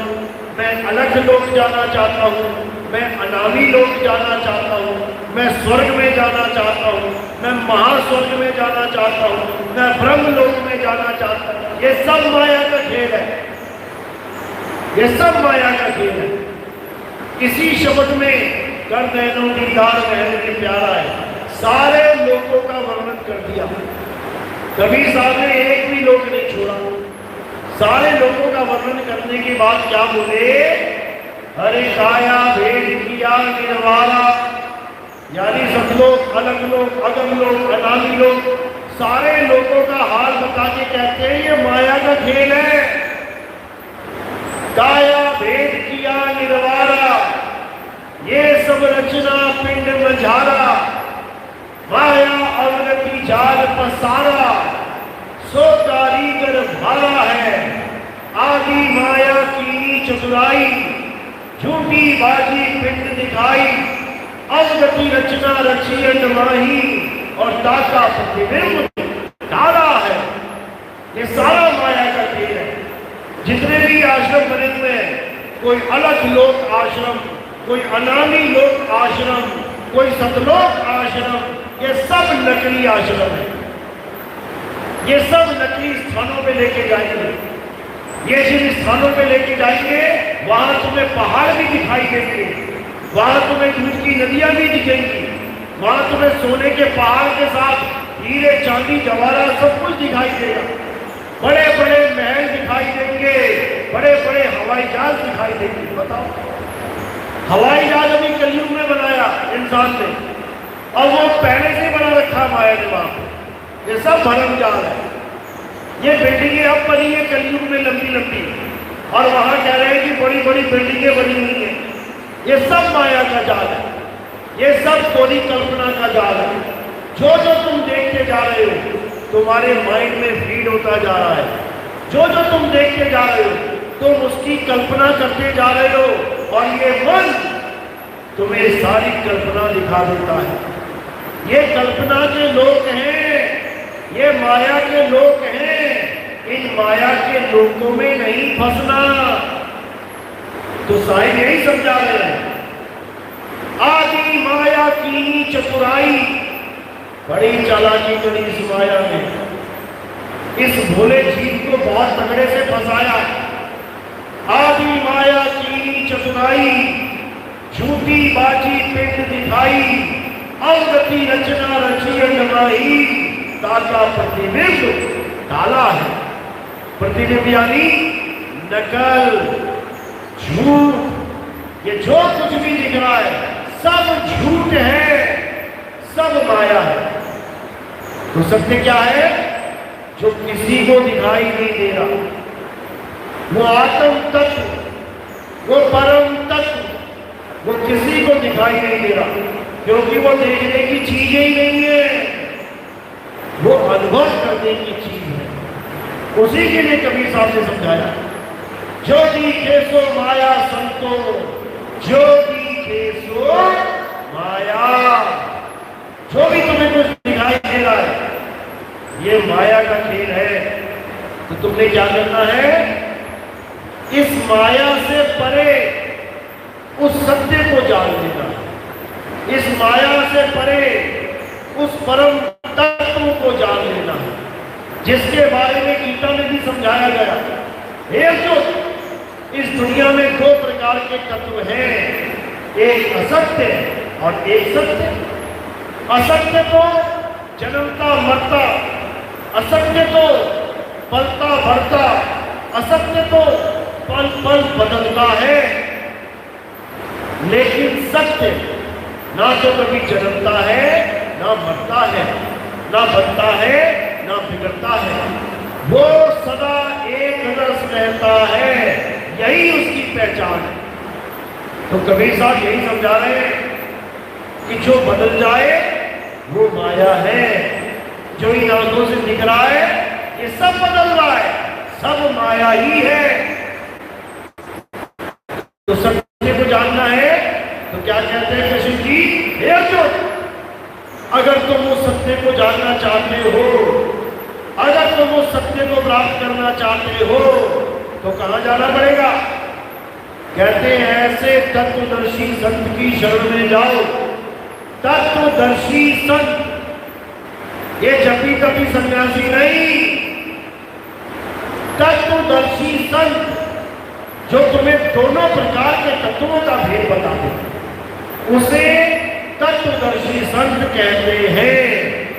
मैं अलग लोक जाना चाहता हूँ, मैं अनामी लोक जाना चाहता हूँ, मैं स्वर्ग में जाना चाहता हूँ, मैं महास्वर्ग में जाना चाहता हूँ, मैं ब्रह्म लोक में जाना चाहता हूँ। ये सब माया का खेल है, ये सब माया का खेल है। इसी शब्द में कर नैनो दीदार महल के प्यारा है, सारे लोगों का वर्णन कर दिया। कबीर साहब ने एक भी लोक नहीं छोड़ा, सारे लोगों का वर्णन करने के बाद क्या बोले? हरे काया भेद किया निर्वाला, यानी सतलोक, अलग लोक, अगम लोक, अनामी लोक, सारे लोगों का हाल बता के कहते हैं ये माया का खेल है। काया भेद किया निर्वाला, ये सब रचना पिंड मझारा, माया अवनति जाल पसारा, सो कारीगर भाला है, आदि माया की चतुराई, झूठी बाजी पिंड दिखाई, अवगति रचना रची अंडमाही, और ताका प्रतिबिंब तारा है। ये सारा माया का खेल है। जितने भी आश्रम बने हुए हैं, कोई अलग लोक आश्रम, कोई अनामी लोक आश्रम, कोई सतलोक आश्रम, ये सब नकली आश्रम है। ये सब नकली स्थानों पे लेके जाएंगे। ये जिन स्थानों पे लेके जाएंगे वहां तुम्हें पहाड़ भी दिखाई देंगे, वहां तुम्हें दूध की नदियां भी दिखेंगी, वहां तुम्हें सोने के पहाड़ के साथ हीरे चांदी जवाहरात सब कुछ दिखाई देगा। बड़े बड़े महल दिखाई देंगे, बड़े बड़े हवाई जहाज दिखाई देंगे। बताओ, हवाई जहाज अभी कलयुग में बनाया इंसान ने, और वो पहले से बना रखा माया ने वहां पे। ये सब भरम जाल है। ये बिल्डिंगें अब बनी है कलयुग में लंबी लंबी, और वहां कह रहे हैं कि बड़ी बड़ी बिल्डिंगें बनी हुई हैं। ये सब माया का जाल है, ये सब कोरी कल्पना का जाल है। जो जो तुम देखते जा रहे हो तुम्हारे माइंड में फीड होता जा रहा है। जो जो तुम देखते जा रहे हो तुम उसकी कल्पना करते जा रहे हो, और ये मन तुम्हें सारी कल्पना दिखा देता है। ये कल्पना के लोग हैं, ये माया के लोग हैं। इन माया के लोगों में नहीं फंसना। तो साईं यही समझा रहे हैं, आदि माया की चतुराई, बड़ी चालाकी करी इस माया में। इस भोले जीव को बहुत तगड़े से फंसाया। आदि माया की चतुराई, झूठी बाजी पिंड दिखाई, अवगति रचना रची अंगमाही, ताका प्रतिबिंब डाला है। प्रतिबिंब यानी नकल, झूठ। ये जो कुछ भी दिख रहा है सब झूठ है, सब माया है। तो सत्य क्या है? जो किसी को दिखाई नहीं दे रहा, वो आत्म तत्व, वो परम तत्व, वो किसी को दिखाई नहीं दे रहा, क्योंकि वो देखने की चीजें ही नहीं है, वो अनुभव करने की चीज है। उसी के लिए कबीर साहब ने समझाया, जो दिखे सो माया संतो, जो दिखे सो माया। जो भी तुम्हें कुछ दिखाई दे रहा है ये माया का खेल है। तो तुमने क्या करना है? इस माया से परे उस सत्य को जान लेना, इस माया से परे उस परम तत्व को जान लेना, जिसके बारे में गीता में भी समझाया गया। हे अर्जुन, इस दुनिया में दो प्रकार के तत्व हैं, एक असत्य और एक सत्य। असत्य तो जन्मता मरता, असत्य तो पलता बढ़ता, असत्य तो पल पल बदलता है। लेकिन सत्य ना तो कभी जन्मता है ना मरता है, ना बनता है ना बिगड़ता है, वो सदा एक रस रहता है, यही उसकी पहचान है। तो कबीर साहब यही समझा रहे हैं कि जो बदल जाए वो माया है। जो इन आंखों से दिख रहा है ये सब बदल रहा है, सब माया ही है। तो सत्य को जानना है तो क्या कहते हैं कृष्ण जी? हे अर्जुन, अगर तुम उस सत्य को जानना चाहते हो, अगर तुम उस सत्य को प्राप्त करना चाहते हो तो कहां जाना पड़ेगा? कहते हैं ऐसे तत्वदर्शी संत की शरण में जाओ। तत्वदर्शी संत, ये जपी तपी सन्यासी नहीं, तत्वदर्शी संत जो तुम्हें दोनों प्रकार के तत्वों का भेद बता दे, उसे तत्वदर्शी संत कहते हैं।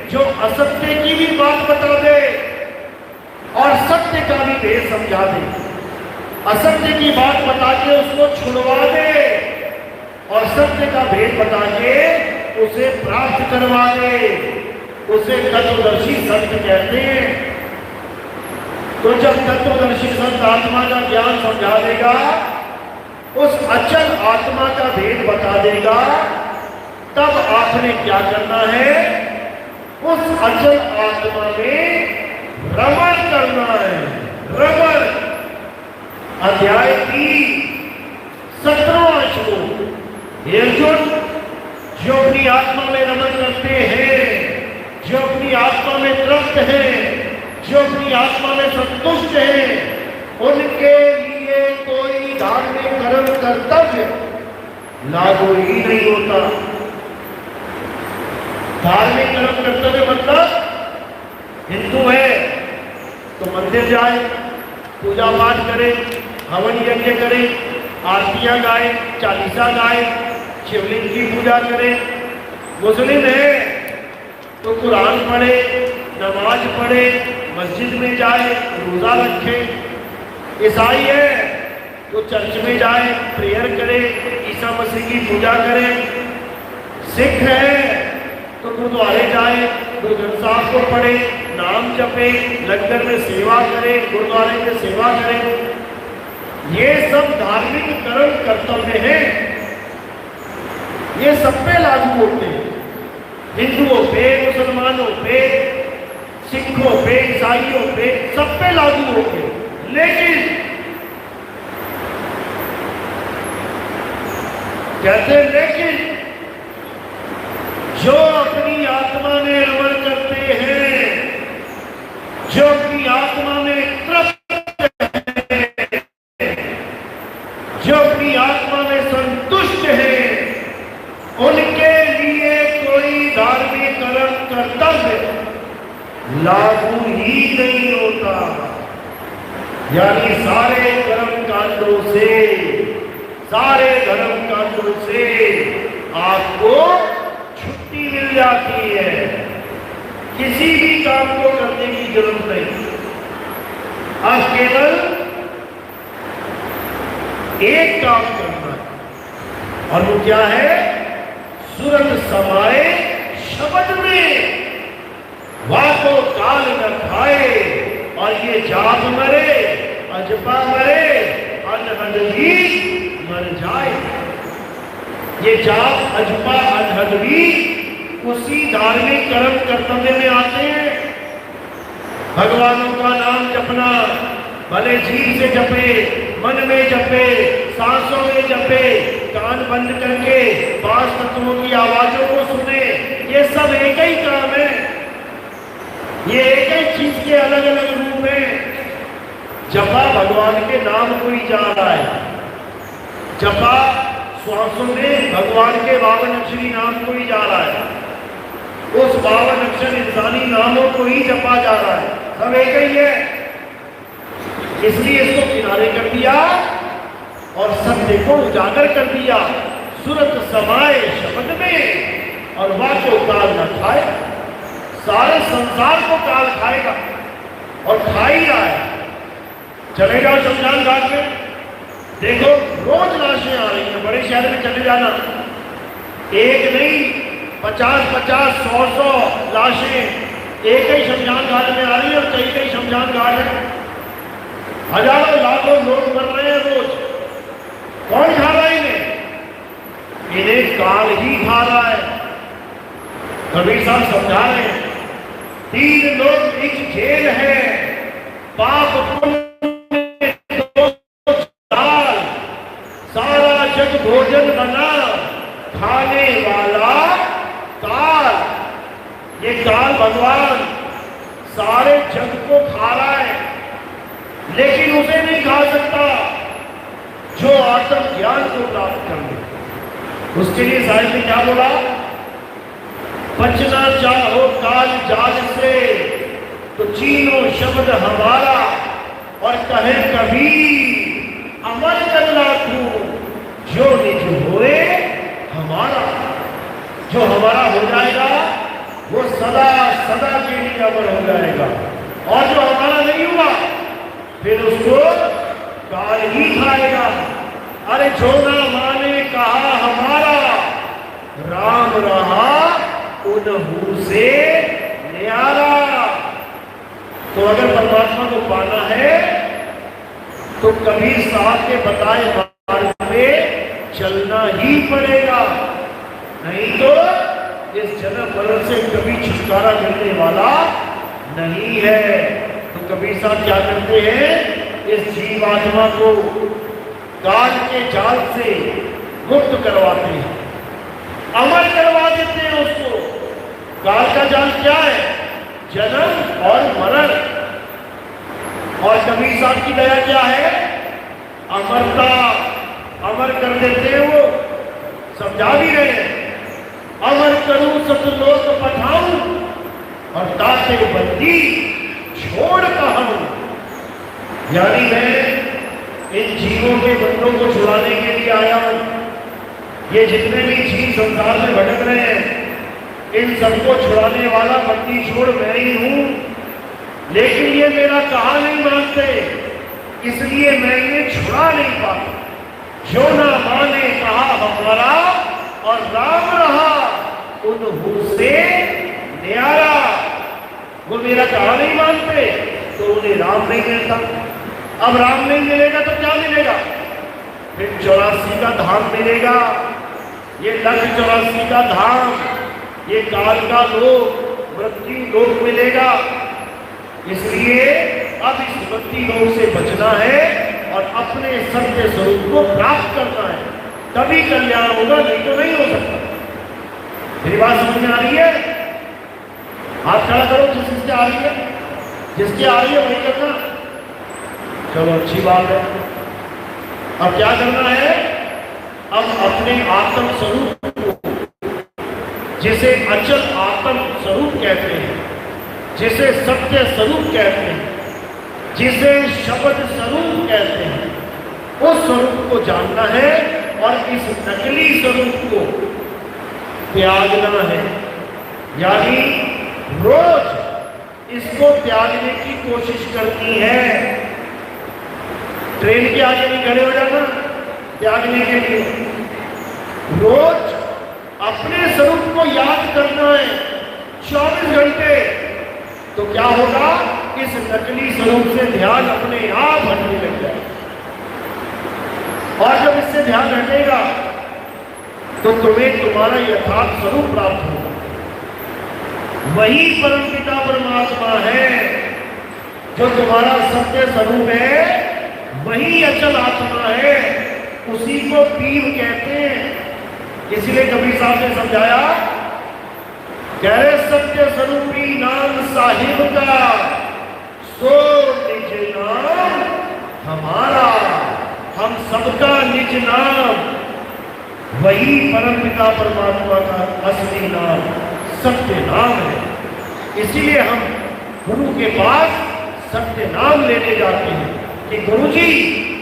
जो असत्य की भी बात बता दे और सत्य का भी भेद समझा दे, असत्य की बात बता के उसको छुड़वा दे और सत्य का भेद बता के उसे प्राप्त करवा दे, उसे तत्वदर्शी संत कहते हैं। तो जब तत्वदर्शी संत आत्मा का ज्ञान समझा देगा, उस अचल आत्मा का भेद बता देगा, तब आपने क्या करना है? उस अचल आत्मा में रमण करना है। रमण अध्याय 3 17वां श्लोक। अर्जुन, जो अपनी आत्मा में रमण करते हैं, जो अपनी आत्मा में तृप्त है, जो अपनी आत्मा में संतुष्ट है, उनके लिए कोई धार्मिक कर्म कर्तव्य लागू ही नहीं होता। धार्मिक कर्म कर्तव्य मतलब हिंदू है तो मंदिर जाए, पूजा पाठ करें, हवन यज्ञ करें, आरतियां गाएं, चालीसा गाएं, शिवलिंग की पूजा करें। मुस्लिम है तो कुरान पढ़े, नमाज पढ़े, मस्जिद में जाए, रोजा रखे। ईसाई है तो चर्च में जाए, प्रेयर करे, ईसा मसीह की पूजा करे। सिख है तो गुरुद्वारे जाए, गुरु ग्रंथ साहब को पढ़े, नाम जपे, लंगर में सेवा करे, गुरुद्वारे में सेवा करे। ये सब धार्मिक कर्म कर्तव्य हैं, ये सब पे लागू होते हैं। हिंदुओं पे, मुसलमानों पे, सिखों पे, ईसाइयों पे, सब पे लागू होते हैं। लेकिन कहते हैं लेकिन जो अपनी आत्मा में अमल करते हैं, जो अपनी आत्मा में तृप्त है, जो अपनी आत्मा में संतुष्ट है, उनके लिए कोई धार्मिक कर्म कर्तव्य लागू ही नहीं होता। यानी सारे कर्म कांडों से, सारे धर्म कांडों से आपको छुट्टी मिल जाती है। किसी भी काम को करने की जरूरत नहीं, आप केवल एक काम करना है, और वो क्या है? सूरत समाए शब्द में, वाको काल न खाए, और ये जाप मरे, अजपा मरे, अनहद भी मर जाए। ये जाप, अजपा, अनहद भी उसी धार्मिक कर्म कर्तव्य में आते हैं। भगवानों का नाम जपना, भले जीभ से जपे, मन में जपे, सांसों में जपे, कान बंद करके पांच तत्वों की आवाजों को सुने, ये सब एक ही काम है। ये एक ही चीज के अलग अलग रूप में। जपा भगवान के नाम को ही जा रहा है, जपा श्वासों में भगवान के 52 अक्षरी नाम को ही जा रहा है, उस 52 अक्षर इंसानी नामों को ही जपा जा रहा है, सब एक ही है। इसलिए इसको किनारे कर दिया और सत्य को उजागर कर दिया। सूरत समाए शब्द में, और वाको काल न खाए। सारे संसार को काल खाएगा और खा ही रहा है। चले जाओ शमशान घाट में, देखो रोज लाशें आ रही हैं। बड़े शहर में चले जाना, एक नहीं 50-50, 100-100 लाशें एक ही शमशान घाट में आ रही है, और कई कई शमशान घाट है। हजारों लाखों लोग मर रहे हैं रोज। कौन खा रहा है इन्हें? इन्हें काल ही खा रहा है। कबीर साहब समझा रहे हैं, 3 लोग एक जेल है, पाप पुण्य दो दाल, सारा जग भोजन बना, खाने वाला काल। ये काल भगवान सारे जग को खा रहा है, लेकिन उसे नहीं खा सकता जो आत्म ज्ञान को प्राप्त कर ले। उसके लिए साहिब ने क्या बोला? बचना चाहो काल जाल से, तो चीनो शब्द हमारा, और कहे कभी अमर करना तू, जो निज होए हमारा। जो हमारा हो जाएगा वो सदा सदा के लिए अमर हो जाएगा, और जो हमारा नहीं हुआ फिर उसको काल ही खाएगा। अरे जो ना माने कहा हमारा, राम रहा उन्हू से न्यारा। तो अगर परमात्मा को पाना है तो कबीर साहब के बताए मार्ग में चलना ही पड़ेगा, नहीं तो इस जन्म मरण से कभी छुटकारा मिलने वाला नहीं है। तो कबीर साहब क्या करते हैं? इस जीवात्मा को काल के जाल से मुक्त करवाते हैं, अमर करवा देते हैं उसको। काल का जाल क्या है? जन्म और मरण। और कबीर साहब की दया क्या है? अमरता, अमर कर देते हैं वो। समझा भी रहे हैं, अमर करूं सतलोक पठाऊं, और दाते बंदी छोड़ कहूं। यानी मैं इन जीवों के बंधों को छुड़ाने के लिए आया हूं। ये जितने भी जीव संसार में भटक रहे हैं, इन सबको छुड़ाने वाला बंदी छोड़ मैं ही हूं। लेकिन ये मेरा कहा नहीं मानते, इसलिए मैं ये छुड़ा नहीं पाता। जो ना माने कहा हमारा और राम रहा उन्हों से न्यारा। वो मेरा कहा नहीं मानते तो उन्हें राम नहीं मिलता। अब राम नहीं मिलेगा तो क्या मिलेगा? फिर 84 का धाम मिलेगा। ये लक्ष्य 84 का धाम, ये काल का लोक, मृत्यु लोक मिलेगा। इसलिए अब इस मृत्यु लोक से बचना है और अपने सत्य स्वरूप को प्राप्त करना है, तभी कल्याण होगा, नहीं तो नहीं हो सकता। मेरी बात समझ में आ रही है? हाथ खड़ा करो जिससे आ रही है, जिसकी आ रही है वही करना। चलो अच्छी बात है। अब क्या करना है? अब अपने आत्म स्वरूप को, जिसे अचल आत्म स्वरूप कहते हैं, जिसे सत्य स्वरूप कहते हैं, जिसे शब्द स्वरूप कहते हैं, उस स्वरूप को जानना है और इस नकली स्वरूप को त्यागना है। यानी रोज इसको त्यागने की कोशिश करनी है। ट्रेन के आगे नहीं खड़े हो जाना त्यागने के लिए। रोज अपने स्वरूप को याद करना है 24 घंटे। तो क्या होगा? इस नकली स्वरूप से ध्यान अपने आप हटने लग जाए। और जब इससे ध्यान हटेगा तो तुम्हें तुम्हारा यथार्थ स्वरूप प्राप्त होगा। वही परमपिता परमात्मा है जो तुम्हारा सत्य स्वरूप है, वही अचल आत्मा है, उसी को पीर कहते हैं। इसलिए कबीर साहब ने समझाया, कह रहे सत्य स्वरूपी नाम साहिब का, सो निज नाम हमारा, हम सबका निज नाम, वही परमपिता परमात्मा का असली नाम सत्य नाम है। इसीलिए हम गुरु के पास सत्य नाम लेने जाते हैं कि गुरु जी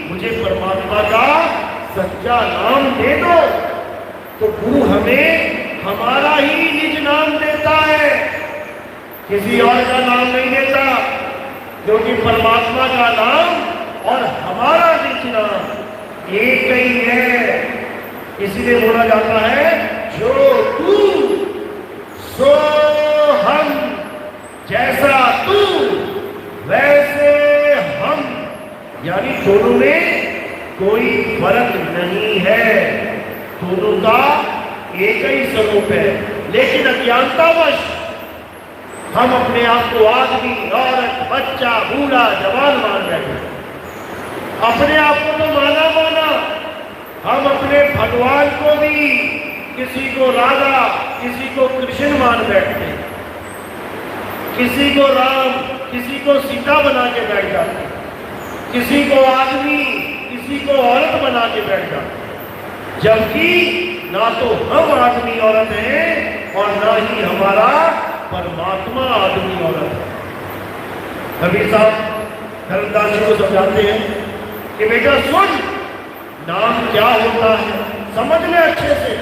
मुझे परमात्मा का सच्चा नाम दे दो। तो गुरु हमें हमारा ही निज नाम देता है, किसी और का नाम नहीं देता, क्योंकि परमात्मा का नाम और हमारा निज नाम एक ही है। इसीलिए बोला जाता है, जो तू सो हम, जैसा तू वैसे हम। यानी दोनों में कोई फर्क नहीं है, दोनों का एक ही स्वरूप है। लेकिन अज्ञानतावश हम अपने आप को आदमी, औरत, बच्चा, बूढ़ा, जवान मान बैठे। अपने आप को तो माना माना, हम अपने भगवान को भी किसी को राधा, किसी को कृष्ण मान बैठते, किसी को राम, किसी को सीता बना के बैठ जाते, किसी को आदमी, किसी को औरत बना के बैठ जाते। जबकि ना तो हम आदमी औरत हैं और ना ही हमारा परमात्मा आदमी औरत है। कबीर साहब धर्मदास जी को समझाते हैं कि बेटा सुन, नाम क्या होता है समझ ले अच्छे से।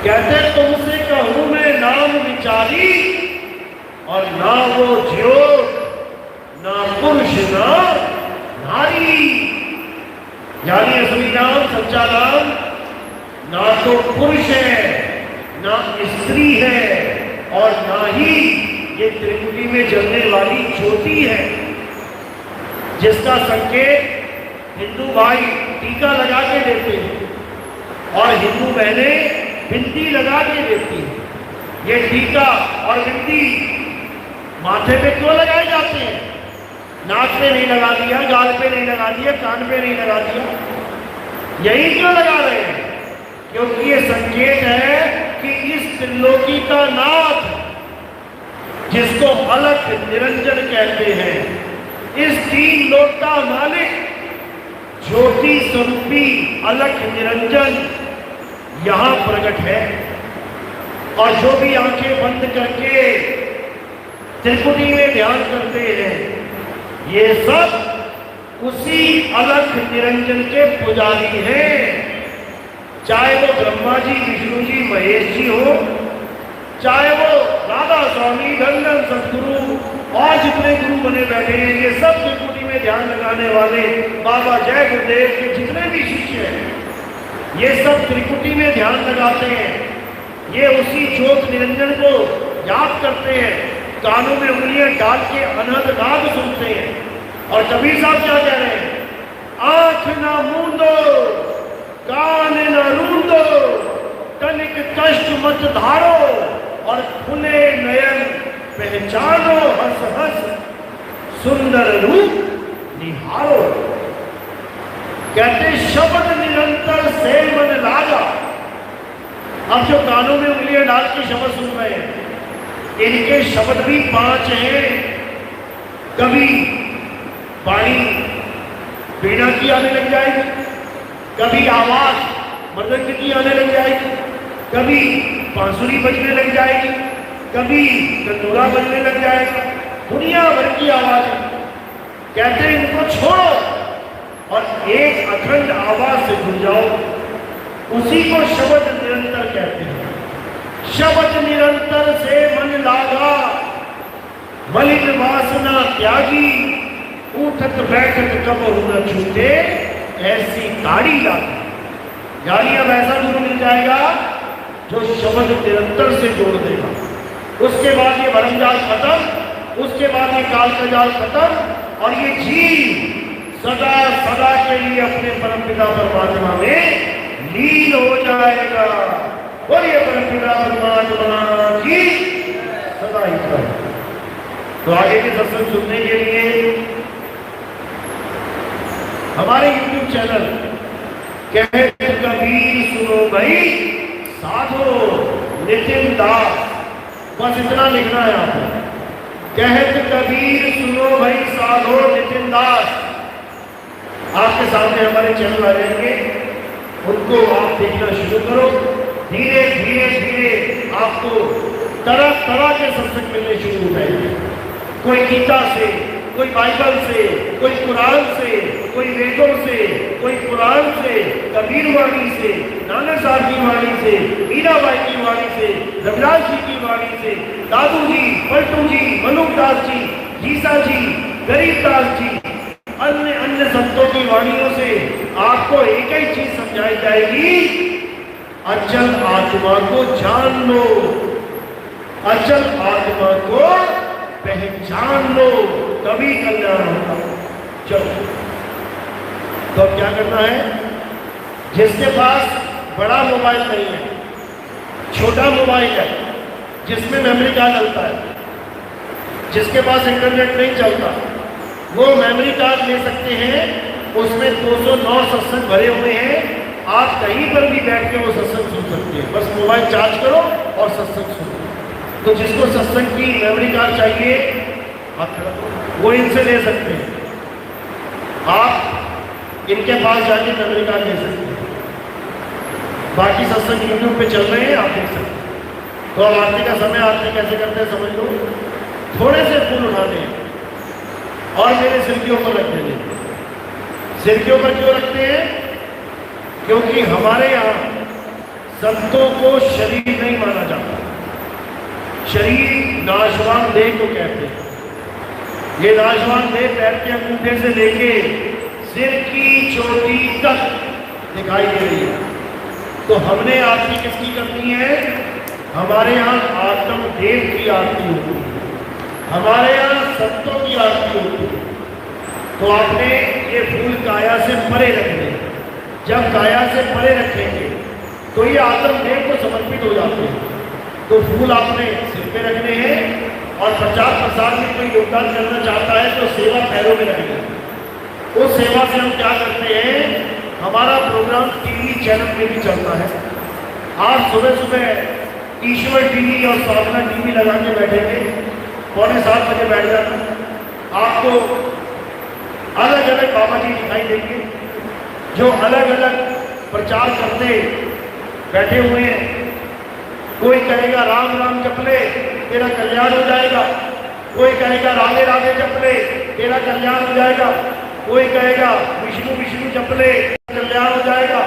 कहते तुमसे कहूं मैं नाम विचारी, और ना वो ज्योत, ना पुरुष, ना नारी। यानी असली नाम, सच्चा नाम ना तो पुरुष है, ना स्त्री है, और ना ही ये त्रिपुटी में जलने वाली ज्योति है, जिसका संकेत हिंदू भाई टीका लगा के देते हैं और हिंदू बहनें बिंदी लगा के देती हैं। ये टीका और बिंदी माथे पे क्यों लगाए जाते हैं? नाक पे नहीं लगा दिया, गाल पे नहीं लगा दिया, कान पे नहीं लगा दिया, यही क्यों लगा रहे हैं? क्योंकि ये संकेत है कि इस त्रिलोकी का नाथ, जिसको अलख निरंजन कहते हैं, इस तीन लोक का मालिक ज्योति स्वरूपी अलख निरंजन यहां प्रकट है। और जो भी आंखें बंद करके त्रिपुटी में ध्यान करते हैं, ये सब उसी अलख निरंजन के पुजारी हैं। चाहे वो ब्रह्मा जी, विष्णु जी, महेश जी हो, चाहे वो राधा स्वामी, धन सतगुरु और जितने गुरु बने बैठे हैं, ये सब त्रिकुटी में ध्यान लगाने वाले बाबा जय गुरुदेव के जितने भी शिष्य हैं, ये सब त्रिकुटी में ध्यान लगाते हैं। ये उसी ज्योत निरंजन को याद करते हैं, कानों में उंगलियां डाल के अनहद नाद सुनते हैं। और कबीर साहब क्या कह रहे हैं? आंख ना मूंदो, कान न रूंदो, तनिक कष्ट मत धारो, और खुले नयन पहचानो, हंस हंस सुंदर रूप निहारो। कहते शब्द निरंतर से मन लागा। अब जो कानों में उंगलियां डाल के शब्द सुन रहे हैं, इनके शब्द भी 5 हैं। कभी वाणी वीणा की आने लग जाएगी, कभी आवाज मृदंग की आने लग जाएगी, कभी बांसुरी बजने लग जाएगी, कभी कंदूरा बजने लग जाएगा, दुनिया भर की आवाज। कहते हैं इनको छोड़ो और एक अखंड आवाज से जुड़ जाओ। उसी को शब्द निरंतर कहते हैं। शब्द निरंतर से मन लागा, मलिन वासना त्यागी, उठत बैठत कब न छूटे, ऐसी गाड़ी लागी। यानी अब ऐसा गुरु मिल जाएगा जो शब्द निरंतर से जोड़ देगा। उसके बाद ये भरमजाल खत्म, उसके बाद ये काल का जाल खत्म, और ये जीव सदा सदा के लिए अपने परमपिता परमात्मा में लीन हो जाएगा। बोलिए परमपिता परमात्मा की सदा ही सदा। तो आगे के सत्संग सुनने के लिए हमारे YouTube चैनल कहत कबीर सुनो भाई साधो नितिन दास, बस इतना लिखना है आपको। कहत कबीर सुनो भाई साधो नितिन दास। आपके सामने हमारे चैनल आ जाएंगे, उनको आप देखना शुरू करो। धीरे धीरे धीरे आपको तरह तरह के सत्संग मिलने शुरू हो जाएंगे। कोई गीता से, कोई बाइबल से, कोई कुरान से, कोई वेदों से, कोई पुराण से, कबीर वाणी से, नानक साहब की वाणी से, मीराबाई की वाणी से, रविदास जी की वाणी से, दादू जी, पलटू जी, मनुदास जी, जीसा जी, गरीबदास जी, अन्य अन्य संतों की वाणियों से आपको एक ही चीज समझाई जाएगी, अचल आत्मा को जान लो, अचल आत्मा को पहचान लो, तभी कल्याण होगा। चलो, तो अब क्या करना है? जिसके पास बड़ा मोबाइल नहीं है, छोटा मोबाइल है जिसमें मेमोरी कार्ड डलता है, जिसके पास इंटरनेट नहीं चलता, वो मेमोरी कार्ड ले सकते हैं। उसमें 209 सत्संग भरे हुए हैं। आप कहीं पर भी बैठ के वो सत्संग सुन सकते हैं। बस मोबाइल चार्ज करो और सत्संग सुनो। तो जिसको सत्संग की मेमोरी कार्ड चाहिए वो इनसे ले सकते हैं। आप इनके पास जाके मेमोरी कार्ड ले सकते हैं। बाकी सत्संग यूट्यूब पे चल रहे हैं, आप देख सकते हैं। तो अब आरती का समय, आरती कैसे करते हैं समझ लो। थोड़े से फूल उठाने हैं और मेरे सिर के ऊपर रख देंगे। सिर के ऊपर क्यों रखते हैं? क्योंकि हमारे यहाँ संतों को शरीर नहीं माना जाता। शरीर नाशवान देह को कहते हैं। ये नाशवान देह पैर के अंगूठे से लेके सिर की चोटी तक दिखाई दे रही है। तो हमने आरती किसकी करनी है? हमारे यहाँ आत्मदेव की आरती होती है, हमारे यहाँ संतों की आरती होती है। तो आपने ये फूल काया से परे रखने। जब काया से परे रखेंगे तो ये आत्मदेव को समर्पित हो जाते हैं। तो फूल आपने सिर पे रखने हैं और प्रचार प्रसार में कोई योगदान करना चाहता है तो सेवा पैरों में रखेंगे। उस सेवा से हम क्या करते हैं? हमारा प्रोग्राम टीवी चैनल पे भी चलता है। आप सुबह सुबह ईश्वर टीवी और साधना टीवी लगा के बैठेंगे, 6:45 बजे बैठ जाना। आपको अलग अलग बाबा जी दिखाई देंगे जो अलग अलग प्रचार करते बैठे हुए हैं। कोई कहेगा राम राम जप ले तेरा कल्याण हो जाएगा, कोई कहेगा राधे राधे जप ले तेरा कल्याण हो जाएगा, कोई कहेगा विष्णु विष्णु जप ले कल्याण हो जाएगा,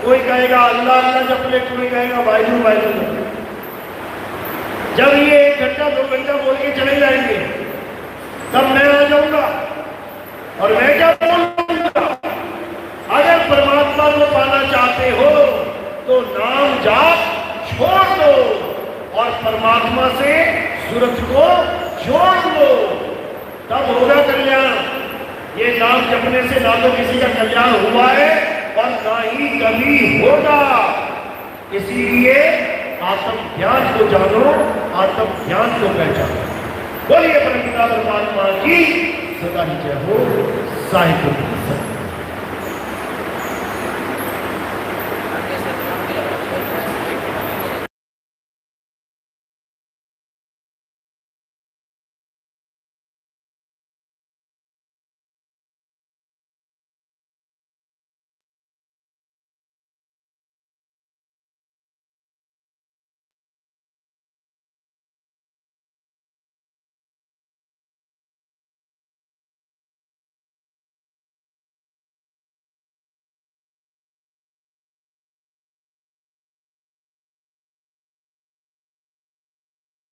कोई कहेगा अल्लाह अल्लाह जप ले, कोई कहेगा वाहिगुरु वाहिगुरु जप ले। जब ये 1 घंटा 2 घंटा बोल के चले जाएंगे तब मैं आ जाऊंगा और मैं क्या बोलूंगा, अगर परमात्मा को पाना चाहते हो तो नाम जाप छोड़ दो और परमात्मा से सूरत को जोड़ दो, तब होगा कल्याण। ये नाम जपने से ना तो किसी का कल्याण हुआ है और ना ही कभी होगा। इसीलिए आत्म ज्ञान को जानो, आत्म ज्ञान को पहचानो। बोलिए परमपिता परमात्मा की सदा ही जय हो। साहित्य